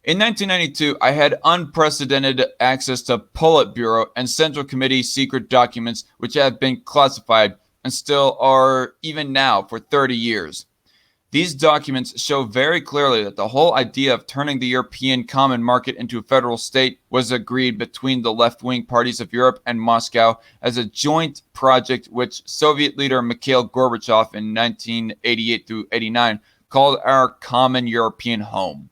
In 1992, I had unprecedented access to Politburo and Central Committee secret documents which have been classified and still are even now for 30 years. These documents show very clearly that the whole idea of turning the European common market into a federal state was agreed between the left-wing parties of Europe and Moscow as a joint project which Soviet leader Mikhail Gorbachev in 1988 through 89 called our common European home.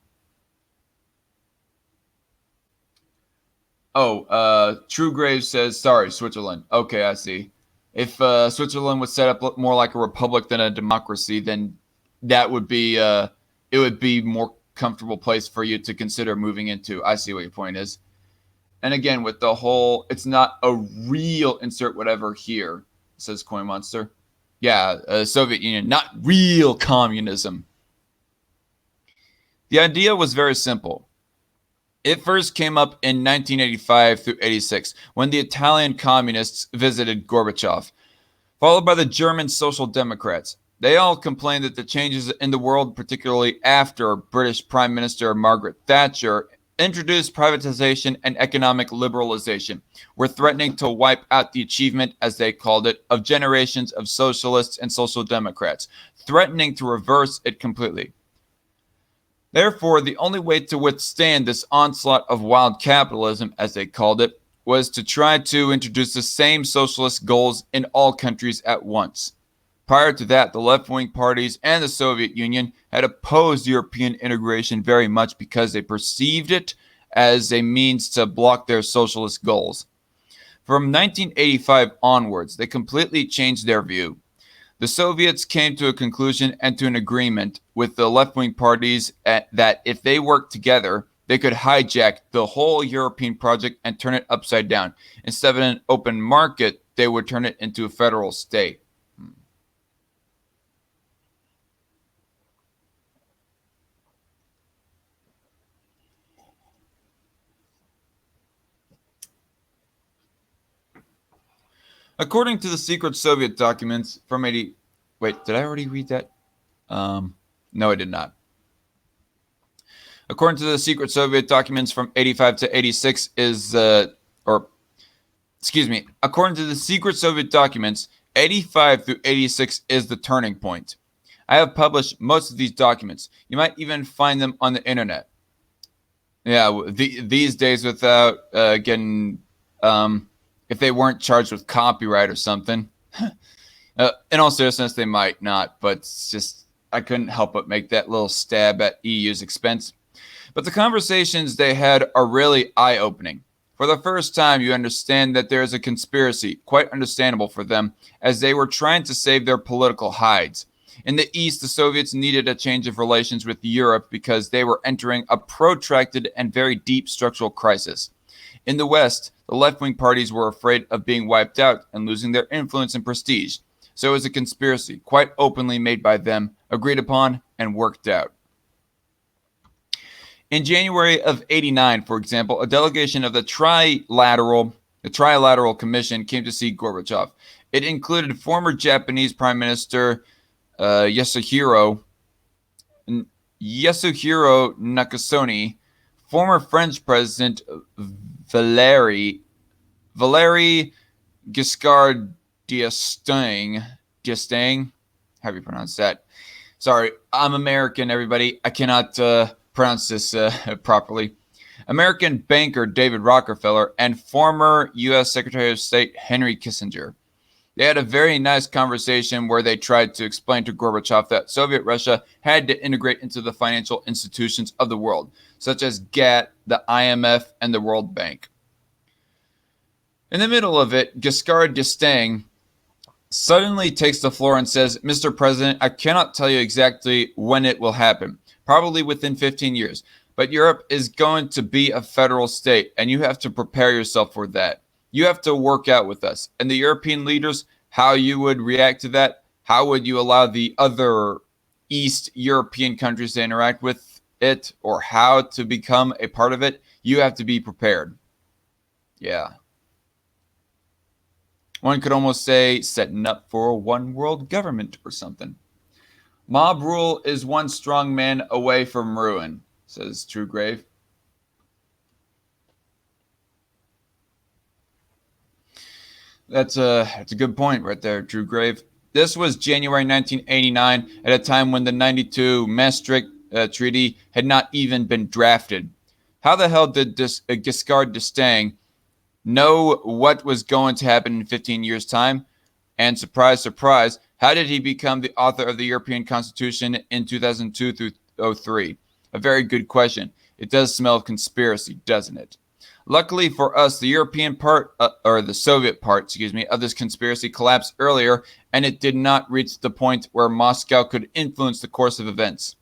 Truegrave says, sorry, Switzerland. Okay, I see. If Switzerland was set up more like a republic than a democracy, then that would be it would be more comfortable place for you to consider moving into. I see what your point is. And again, with the whole, it's not a real insert whatever here, says Coin Monster. Yeah, Soviet Union, not real communism. The idea was very simple. It first came up in 1985 through 86 when the Italian communists visited Gorbachev, followed by the German Social Democrats. They all complained that the changes in the world, particularly after British Prime Minister Margaret Thatcher introduced privatization and economic liberalization, were threatening to wipe out the achievement, as they called it, of generations of socialists and social democrats, threatening to reverse it completely. Therefore, the only way to withstand this onslaught of wild capitalism, as they called it, was to try to introduce the same socialist goals in all countries at once. Prior to that, the left-wing parties and the Soviet Union had opposed European integration very much because they perceived it as a means to block their socialist goals. From 1985 onwards, they completely changed their view. The Soviets came to a conclusion and to an agreement with the left-wing parties that if they worked together, they could hijack the whole European project and turn it upside down. Instead of an open market, they would turn it into a federal state. According to the secret Soviet documents from 80... Wait, did I already read that? No, I did not. According to the secret Soviet documents from 85 to 86 according to the secret Soviet documents, 85 through 86 is the turning point. I have published most of these documents. You might even find them on the internet. Yeah, these days without getting, if they weren't charged with copyright or something. In all seriousness, they might not, but it's just, I couldn't help but make that little stab at EU's expense. But the conversations they had are really eye-opening. For the first time, you understand that there is a conspiracy, quite understandable for them, as they were trying to save their political hides. In the East, the Soviets needed a change of relations with Europe because they were entering a protracted and very deep structural crisis. In the West, the left-wing parties were afraid of being wiped out and losing their influence and prestige. So it was a conspiracy, quite openly made by them, agreed upon, and worked out. In January of '89, for example, a delegation of the Trilateral Commission came to see Gorbachev. It included former Japanese Prime Minister Yasuhiro Nakasone, former French President Valéry Giscard d'Estaing. How do you pronounce that? Sorry, I'm American, everybody. I cannot pronounce this properly. American banker David Rockefeller and former U.S. Secretary of State Henry Kissinger. They had a very nice conversation where they tried to explain to Gorbachev that Soviet Russia had to integrate into the financial institutions of the world, such as GATT, the IMF, and the World Bank. In the middle of it, Giscard d'Estaing suddenly takes the floor and says, "Mr. President, I cannot tell you exactly when it will happen, probably within 15 years, but Europe is going to be a federal state, and you have to prepare yourself for that. You have to work out with us." And the European leaders, how you would react to that, how would you allow the other East European countries to interact with it, or how to become a part of it, you have to be prepared. Yeah. One could almost say setting up for a one world government or something. Mob rule is one strong man away from ruin, says Truegrave. That's a good point right there, Truegrave. This was January 1989, at a time when the 92 Maastricht Treaty had not even been drafted. How the hell did Giscard d'Estaing know what was going to happen in 15 years' time? And surprise, surprise, how did he become the author of the European Constitution in 2002 through 2003? A very good question. It does smell of conspiracy, doesn't it? Luckily for us, the European part, or the Soviet part, of this conspiracy collapsed earlier, and it did not reach the point where Moscow could influence the course of events.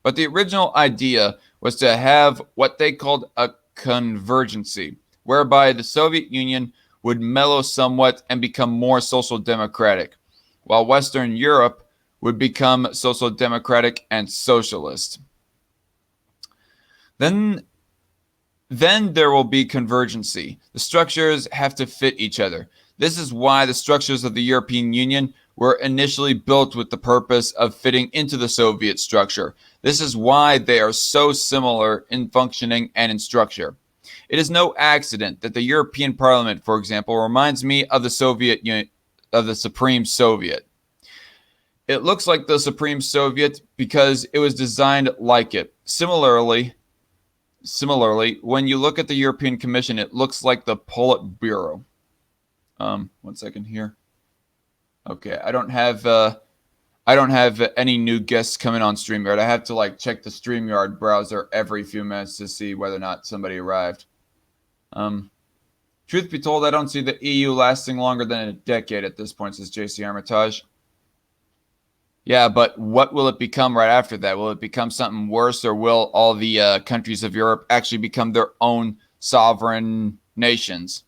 But the original idea was to have what they called a convergency, whereby the Soviet Union would mellow somewhat and become more social democratic, while Western Europe would become social democratic and socialist. Then there will be convergency. The structures have to fit each other. This is why the structures of the European Union were initially built with the purpose of fitting into the Soviet structure. This is why they are so similar in functioning and in structure. It is no accident that the European Parliament, for example, reminds me of the Supreme Soviet. It looks like the Supreme Soviet because it was designed like it. Similarly, when you look at the European Commission, it looks like the Politburo. 1 second here. Okay, I don't have any new guests coming on StreamYard. I have to check the StreamYard browser every few minutes to see whether or not somebody arrived. Truth be told, I don't see the EU lasting longer than a decade at this point, says JC Armitage. Yeah, but what will it become right after that? Will it become something worse, or will all the countries of Europe actually become their own sovereign nations?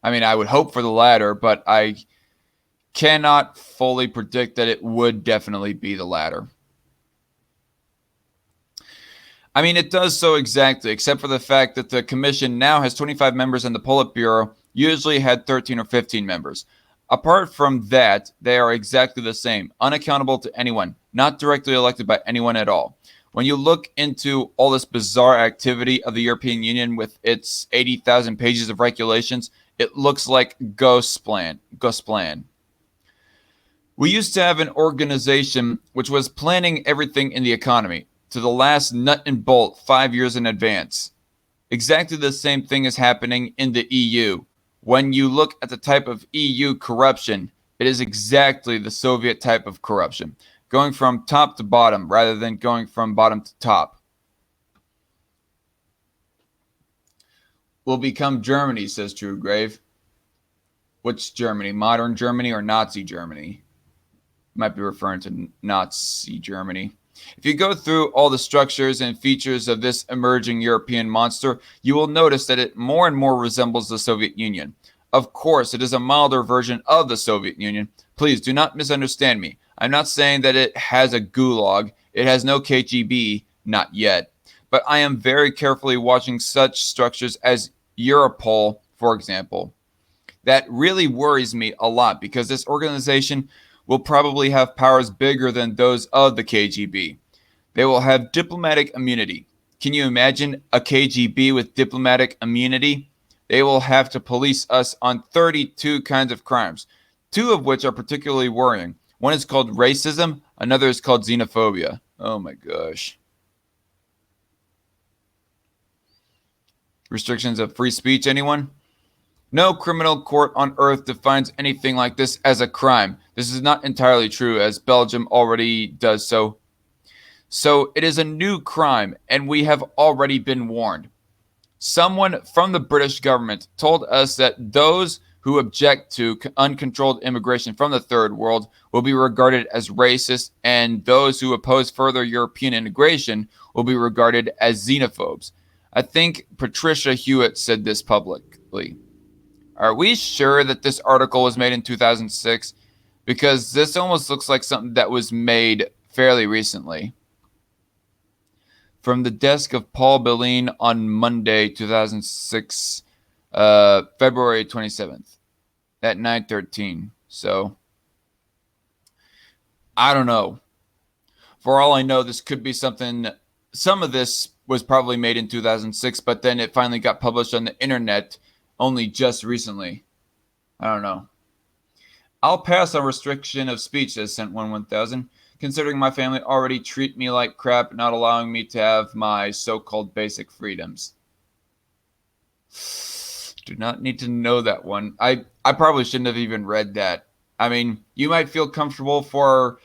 I mean, I would hope for the latter, but I cannot fully predict that it would definitely be the latter. I mean, it does so exactly, except for the fact that the Commission now has 25 members and the Politburo usually had 13 or 15 members. Apart from that, they are exactly the same, unaccountable to anyone, not directly elected by anyone at all. When you look into all this bizarre activity of the European Union with its 80,000 pages of regulations, it looks like ghost plan. We used to have an organization which was planning everything in the economy to the last nut and bolt 5 years in advance. Exactly the same thing is happening in the EU. When you look at the type of EU corruption, it is exactly the Soviet type of corruption, going from top to bottom rather than going from bottom to top. Will become Germany, says Truegrave. Which Germany? Modern Germany or Nazi Germany? Might be referring to Nazi Germany. If you go through all the structures and features of this emerging European monster, you will notice that it more and more resembles the Soviet Union. Of course, it is a milder version of the Soviet Union. Please do not misunderstand me. I'm not saying that it has a gulag. It has no KGB, not yet. But I am very carefully watching such structures as Europol, for example. That really worries me a lot because this organization will probably have powers bigger than those of the KGB. They will have diplomatic immunity. Can you imagine a KGB with diplomatic immunity? They will have to police us on 32 kinds of crimes, 2 of which are particularly worrying. One is called racism, another is called xenophobia. Oh my gosh. Restrictions of free speech, anyone? No criminal court on earth defines anything like this as a crime. This is not entirely true, as Belgium already does so. So it is a new crime, and we have already been warned. Someone from the British government told us that those who object to uncontrolled immigration from the third world will be regarded as racist, and those who oppose further European integration will be regarded as xenophobes. I think Patricia Hewitt said this publicly. Are we sure that this article was made in 2006? Because this almost looks like something that was made fairly recently. From the desk of Paul Belin on Monday, 2006, February 27th at 9:13. So, I don't know. For all I know, this could be something, some of this was probably made in 2006, but then it finally got published on the internet only just recently. I don't know. I'll pass on restriction of speech, says Sent1000, considering my family already treat me like crap, not allowing me to have my so-called basic freedoms. Do not need to know that one. I probably shouldn't have even read that. I mean, you might feel comfortable for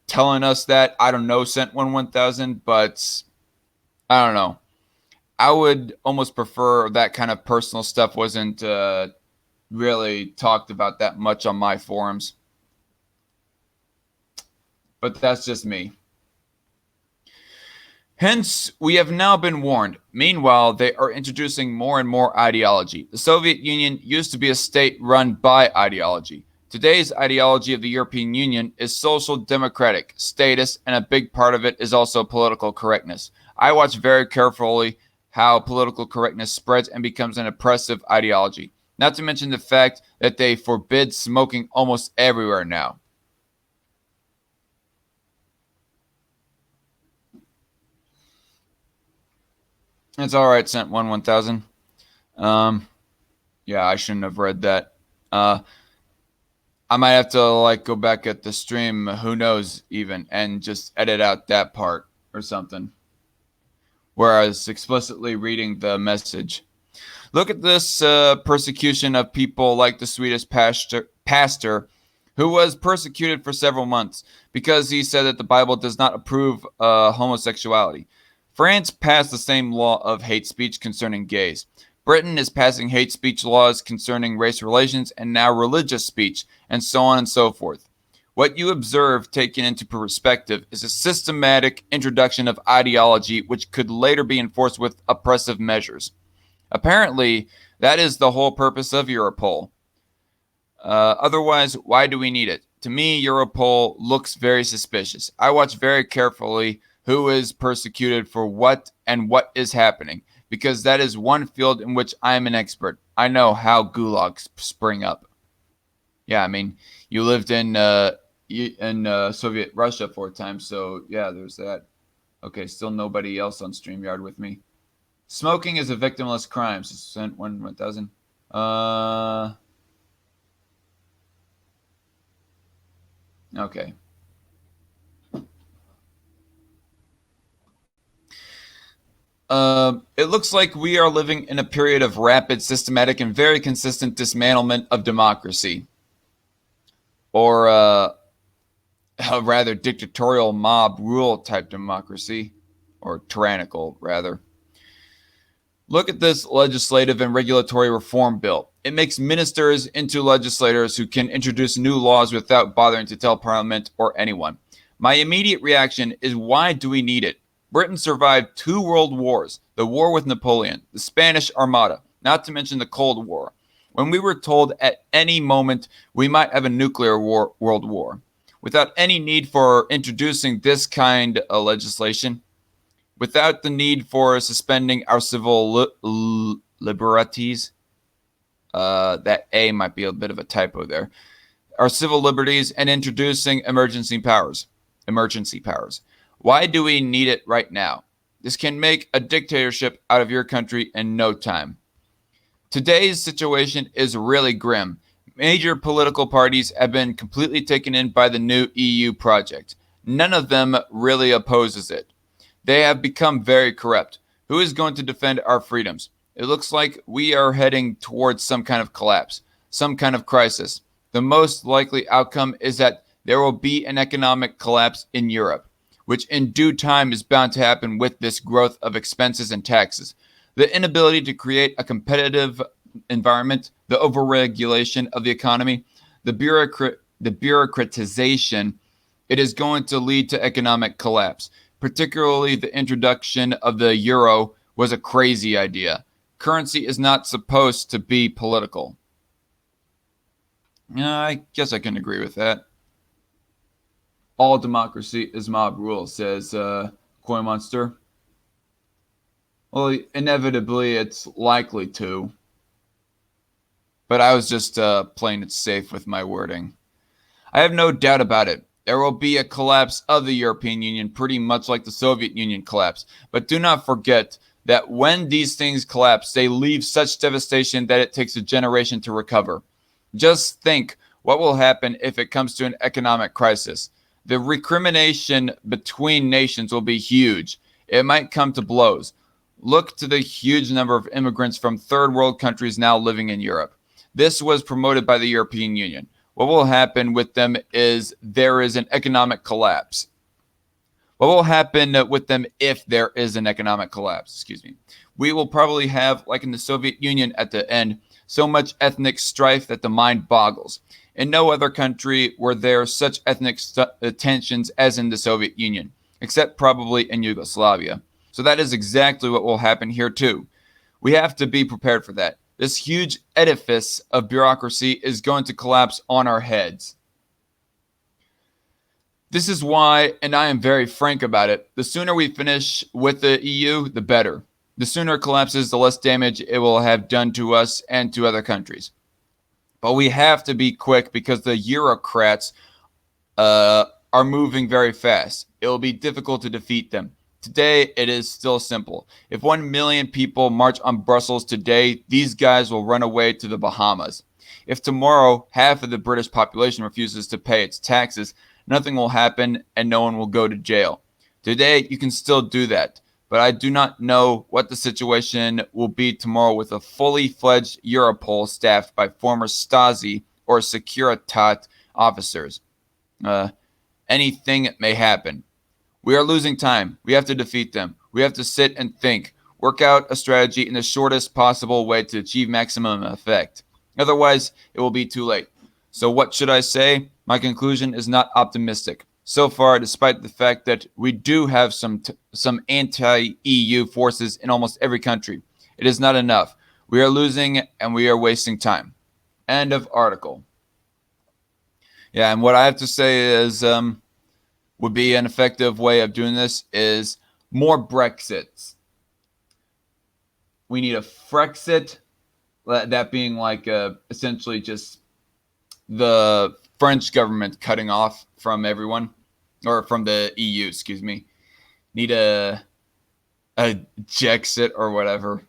telling us that. I don't know, Sent1000, but I don't know. I would almost prefer that kind of personal stuff wasn't really talked about that much on my forums. But that's just me. Hence, we have now been warned. Meanwhile, they are introducing more and more ideology. The Soviet Union used to be a state run by ideology. Today's ideology of the European Union is social democratic, status, and a big part of it is also political correctness. I watch very carefully how political correctness spreads and becomes an oppressive ideology. Not to mention the fact that they forbid smoking almost everywhere now. It's all right, Sent1000. Yeah, I shouldn't have read that. I might have to go back at the stream, who knows even, and just edit out that part or something. Whereas explicitly reading the message. Look at this persecution of people like the Swedish pastor who was persecuted for several months because he said that the Bible does not approve homosexuality. France passed the same law of hate speech concerning gays. Britain is passing hate speech laws concerning race relations and now religious speech, and so on and so forth. What you observe, taken into perspective, is a systematic introduction of ideology which could later be enforced with oppressive measures. Apparently, that is the whole purpose of Europol. Otherwise, why do we need it? To me, Europol looks very suspicious. I watch very carefully who is persecuted for what and what is happening, because that is one field in which I am an expert. I know how gulags spring up. Yeah, I mean, you lived in Soviet Russia for a time, so yeah, there's that. Okay, still nobody else on StreamYard with me. Smoking is a victimless crime. Sent 1,000. Uh, okay. It looks like we are living in a period of rapid, systematic, and very consistent dismantlement of democracy, or a rather dictatorial mob rule type democracy, or tyrannical rather. Look at this legislative and regulatory reform bill. It makes ministers into legislators who can introduce new laws without bothering to tell Parliament or anyone. My immediate reaction is, why do we need it? Britain survived 2 world wars, the war with Napoleon, the Spanish Armada, not to mention the Cold War, when we were told at any moment we might have a nuclear world war, without any need for introducing this kind of legislation, without the need for suspending our civil liberties. That A might be a bit of a typo there. Our civil liberties, and introducing emergency powers. Emergency powers. Why do we need it right now? This can make a dictatorship out of your country in no time. Today's situation is really grim. Major political parties have been completely taken in by the new EU project. None of them really opposes it. They have become very corrupt. Who is going to defend our freedoms? It looks like we are heading towards some kind of collapse, some kind of crisis. The most likely outcome is that there will be an economic collapse in Europe, which in due time is bound to happen with this growth of expenses and taxes. The inability to create a competitive environment, the overregulation of the economy, the bureaucratization, it is going to lead to economic collapse. Particularly the introduction of the euro was a crazy idea. Currency is not supposed to be political. I guess I can agree with that. All democracy is mob rule, says Coin Monster. Well, inevitably, it's likely to. But I was just playing it safe with my wording. I have no doubt about it. There will be a collapse of the European Union, pretty much like the Soviet Union collapsed. But do not forget that when these things collapse, they leave such devastation that it takes a generation to recover. Just think what will happen if it comes to an economic crisis. The recrimination between nations will be huge. It might come to blows. Look to the huge number of immigrants from third world countries now living in Europe. This was promoted by the European Union. What will happen with them is there is an economic collapse. What will happen with them if there is an economic collapse? Excuse me. We will probably have, like in the Soviet Union at the end, so much ethnic strife that the mind boggles. In no other country were there such ethnic tensions as in the Soviet Union, except probably in Yugoslavia. So that is exactly what will happen here too. We have to be prepared for that. This huge edifice of bureaucracy is going to collapse on our heads. This is why, and I am very frank about it, the sooner we finish with the EU, the better. The sooner it collapses, the less damage it will have done to us and to other countries. But we have to be quick because the Eurocrats are moving very fast. It will be difficult to defeat them. Today, it is still simple. If 1 million people march on Brussels today, these guys will run away to the Bahamas. If tomorrow half of the British population refuses to pay its taxes, nothing will happen and no one will go to jail. Today, you can still do that, but I do not know what the situation will be tomorrow with a fully fledged Europol staffed by former Stasi or Securitat officers. Anything may happen. We are losing time. We have to defeat them. We have to sit and think, work out a strategy in the shortest possible way to achieve maximum effect. Otherwise, it will be too late. So what should I say? My conclusion is not optimistic. So far, despite the fact that we do have some anti-EU forces in almost every country, it is not enough. We are losing and we are wasting time. End of article. Yeah, and what I have to say is would be an effective way of doing this is more Brexits. We need a Frexit, that being like essentially just the French government cutting off from everyone, or from the EU, excuse me. Need a Jexit or whatever.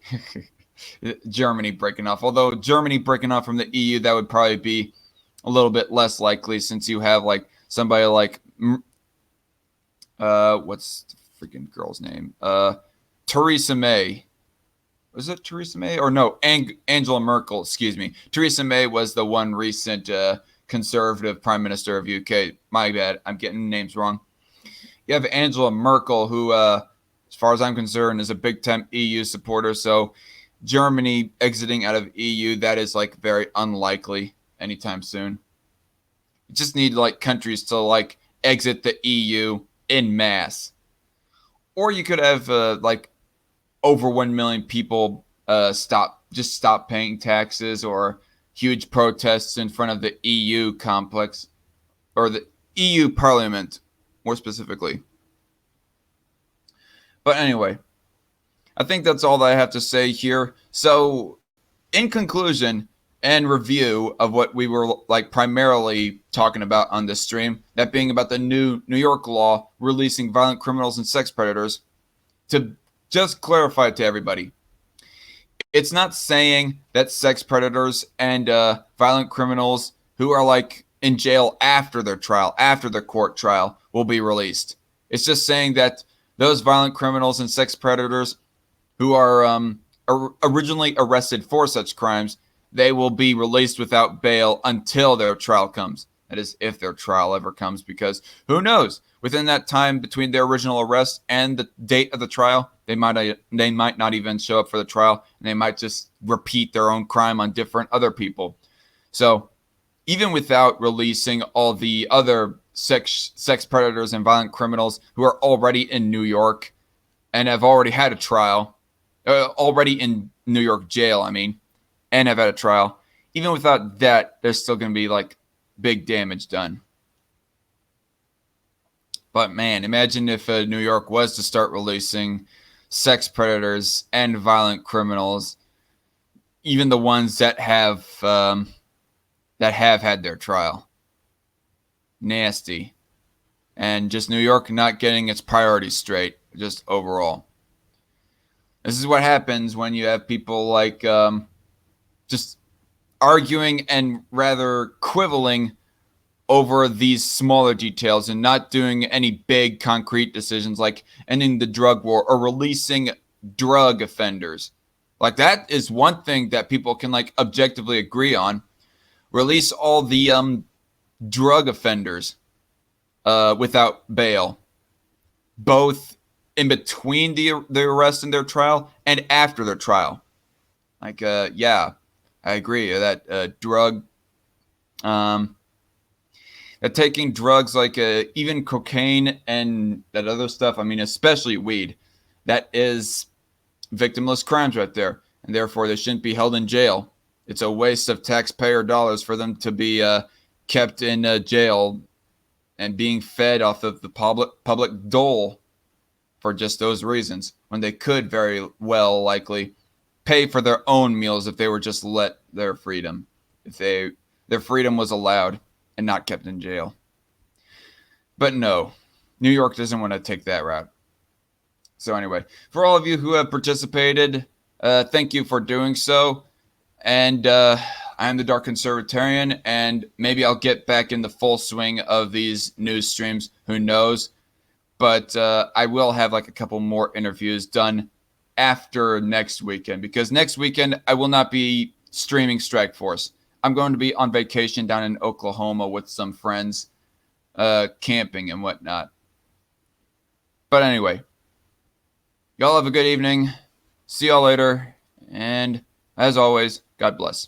Germany breaking off. Although Germany breaking off from the EU, that would probably be a little bit less likely, since you have like somebody like what's the freaking girl's name? Theresa May. Was it Theresa May? Or no, Angela Merkel, excuse me. Theresa May was the one recent conservative prime minister of UK. My bad, I'm getting names wrong. You have Angela Merkel, who, as far as I'm concerned, is a big-time EU supporter. So Germany exiting out of EU, that is like very unlikely anytime soon. You just need like countries to like exit the EU in mass. Or you could have like over 1 million people stop paying taxes, or huge protests in front of the EU complex, or the EU Parliament, more specifically. But anyway, I think that's all that I have to say here. So, in conclusion and review of what we were like primarily talking about on this stream, that being about the new New York law releasing violent criminals and sex predators, to just clarify to everybody, it's not saying that sex predators and violent criminals who are like in jail after their trial, after their court trial, will be released. It's just saying that those violent criminals and sex predators who are originally arrested for such crimes, they will be released without bail until their trial comes. That is, if their trial ever comes, because who knows? Within that time between their original arrest and the date of the trial, they might not even show up for the trial, and they might just repeat their own crime on different other people. So even without releasing all the other sex predators and violent criminals who are already in New York and have already had a trial, already in New York jail, I mean, and have had a trial, even without that, there's still going to be like big damage done. But man, imagine if New York was to start releasing sex predators and violent criminals, even the ones that have had their trial. Nasty. And just New York not getting its priorities straight, just overall. This is what happens when you have people like just arguing and rather quibbling over these smaller details and not doing any big concrete decisions like ending the drug war or releasing drug offenders. Like, that is one thing that people can like objectively agree on. Release all the drug offenders without bail, both in between the arrest and their trial and after their trial. Like, yeah, I agree that that taking drugs like even cocaine and that other stuff, I mean, especially weed, that is victimless crimes right there, and therefore they shouldn't be held in jail. It's a waste of taxpayer dollars for them to be kept in jail and being fed off of the public dole for just those reasons, when they could very well likely pay for their own meals if they were just let their freedom, if their freedom was allowed and not kept in jail. But no, New York doesn't want to take that route. So anyway, for all of you who have participated, thank you for doing so. And I'm the Dark Conservatarian, and maybe I'll get back in the full swing of these news streams. Who knows? But I will have like a couple more interviews done after next weekend, because next weekend I will not be streaming Strike Force. I'm going to be on vacation down in Oklahoma with some friends, camping and whatnot. But anyway, y'all have a good evening. See y'all later. And as always, God bless.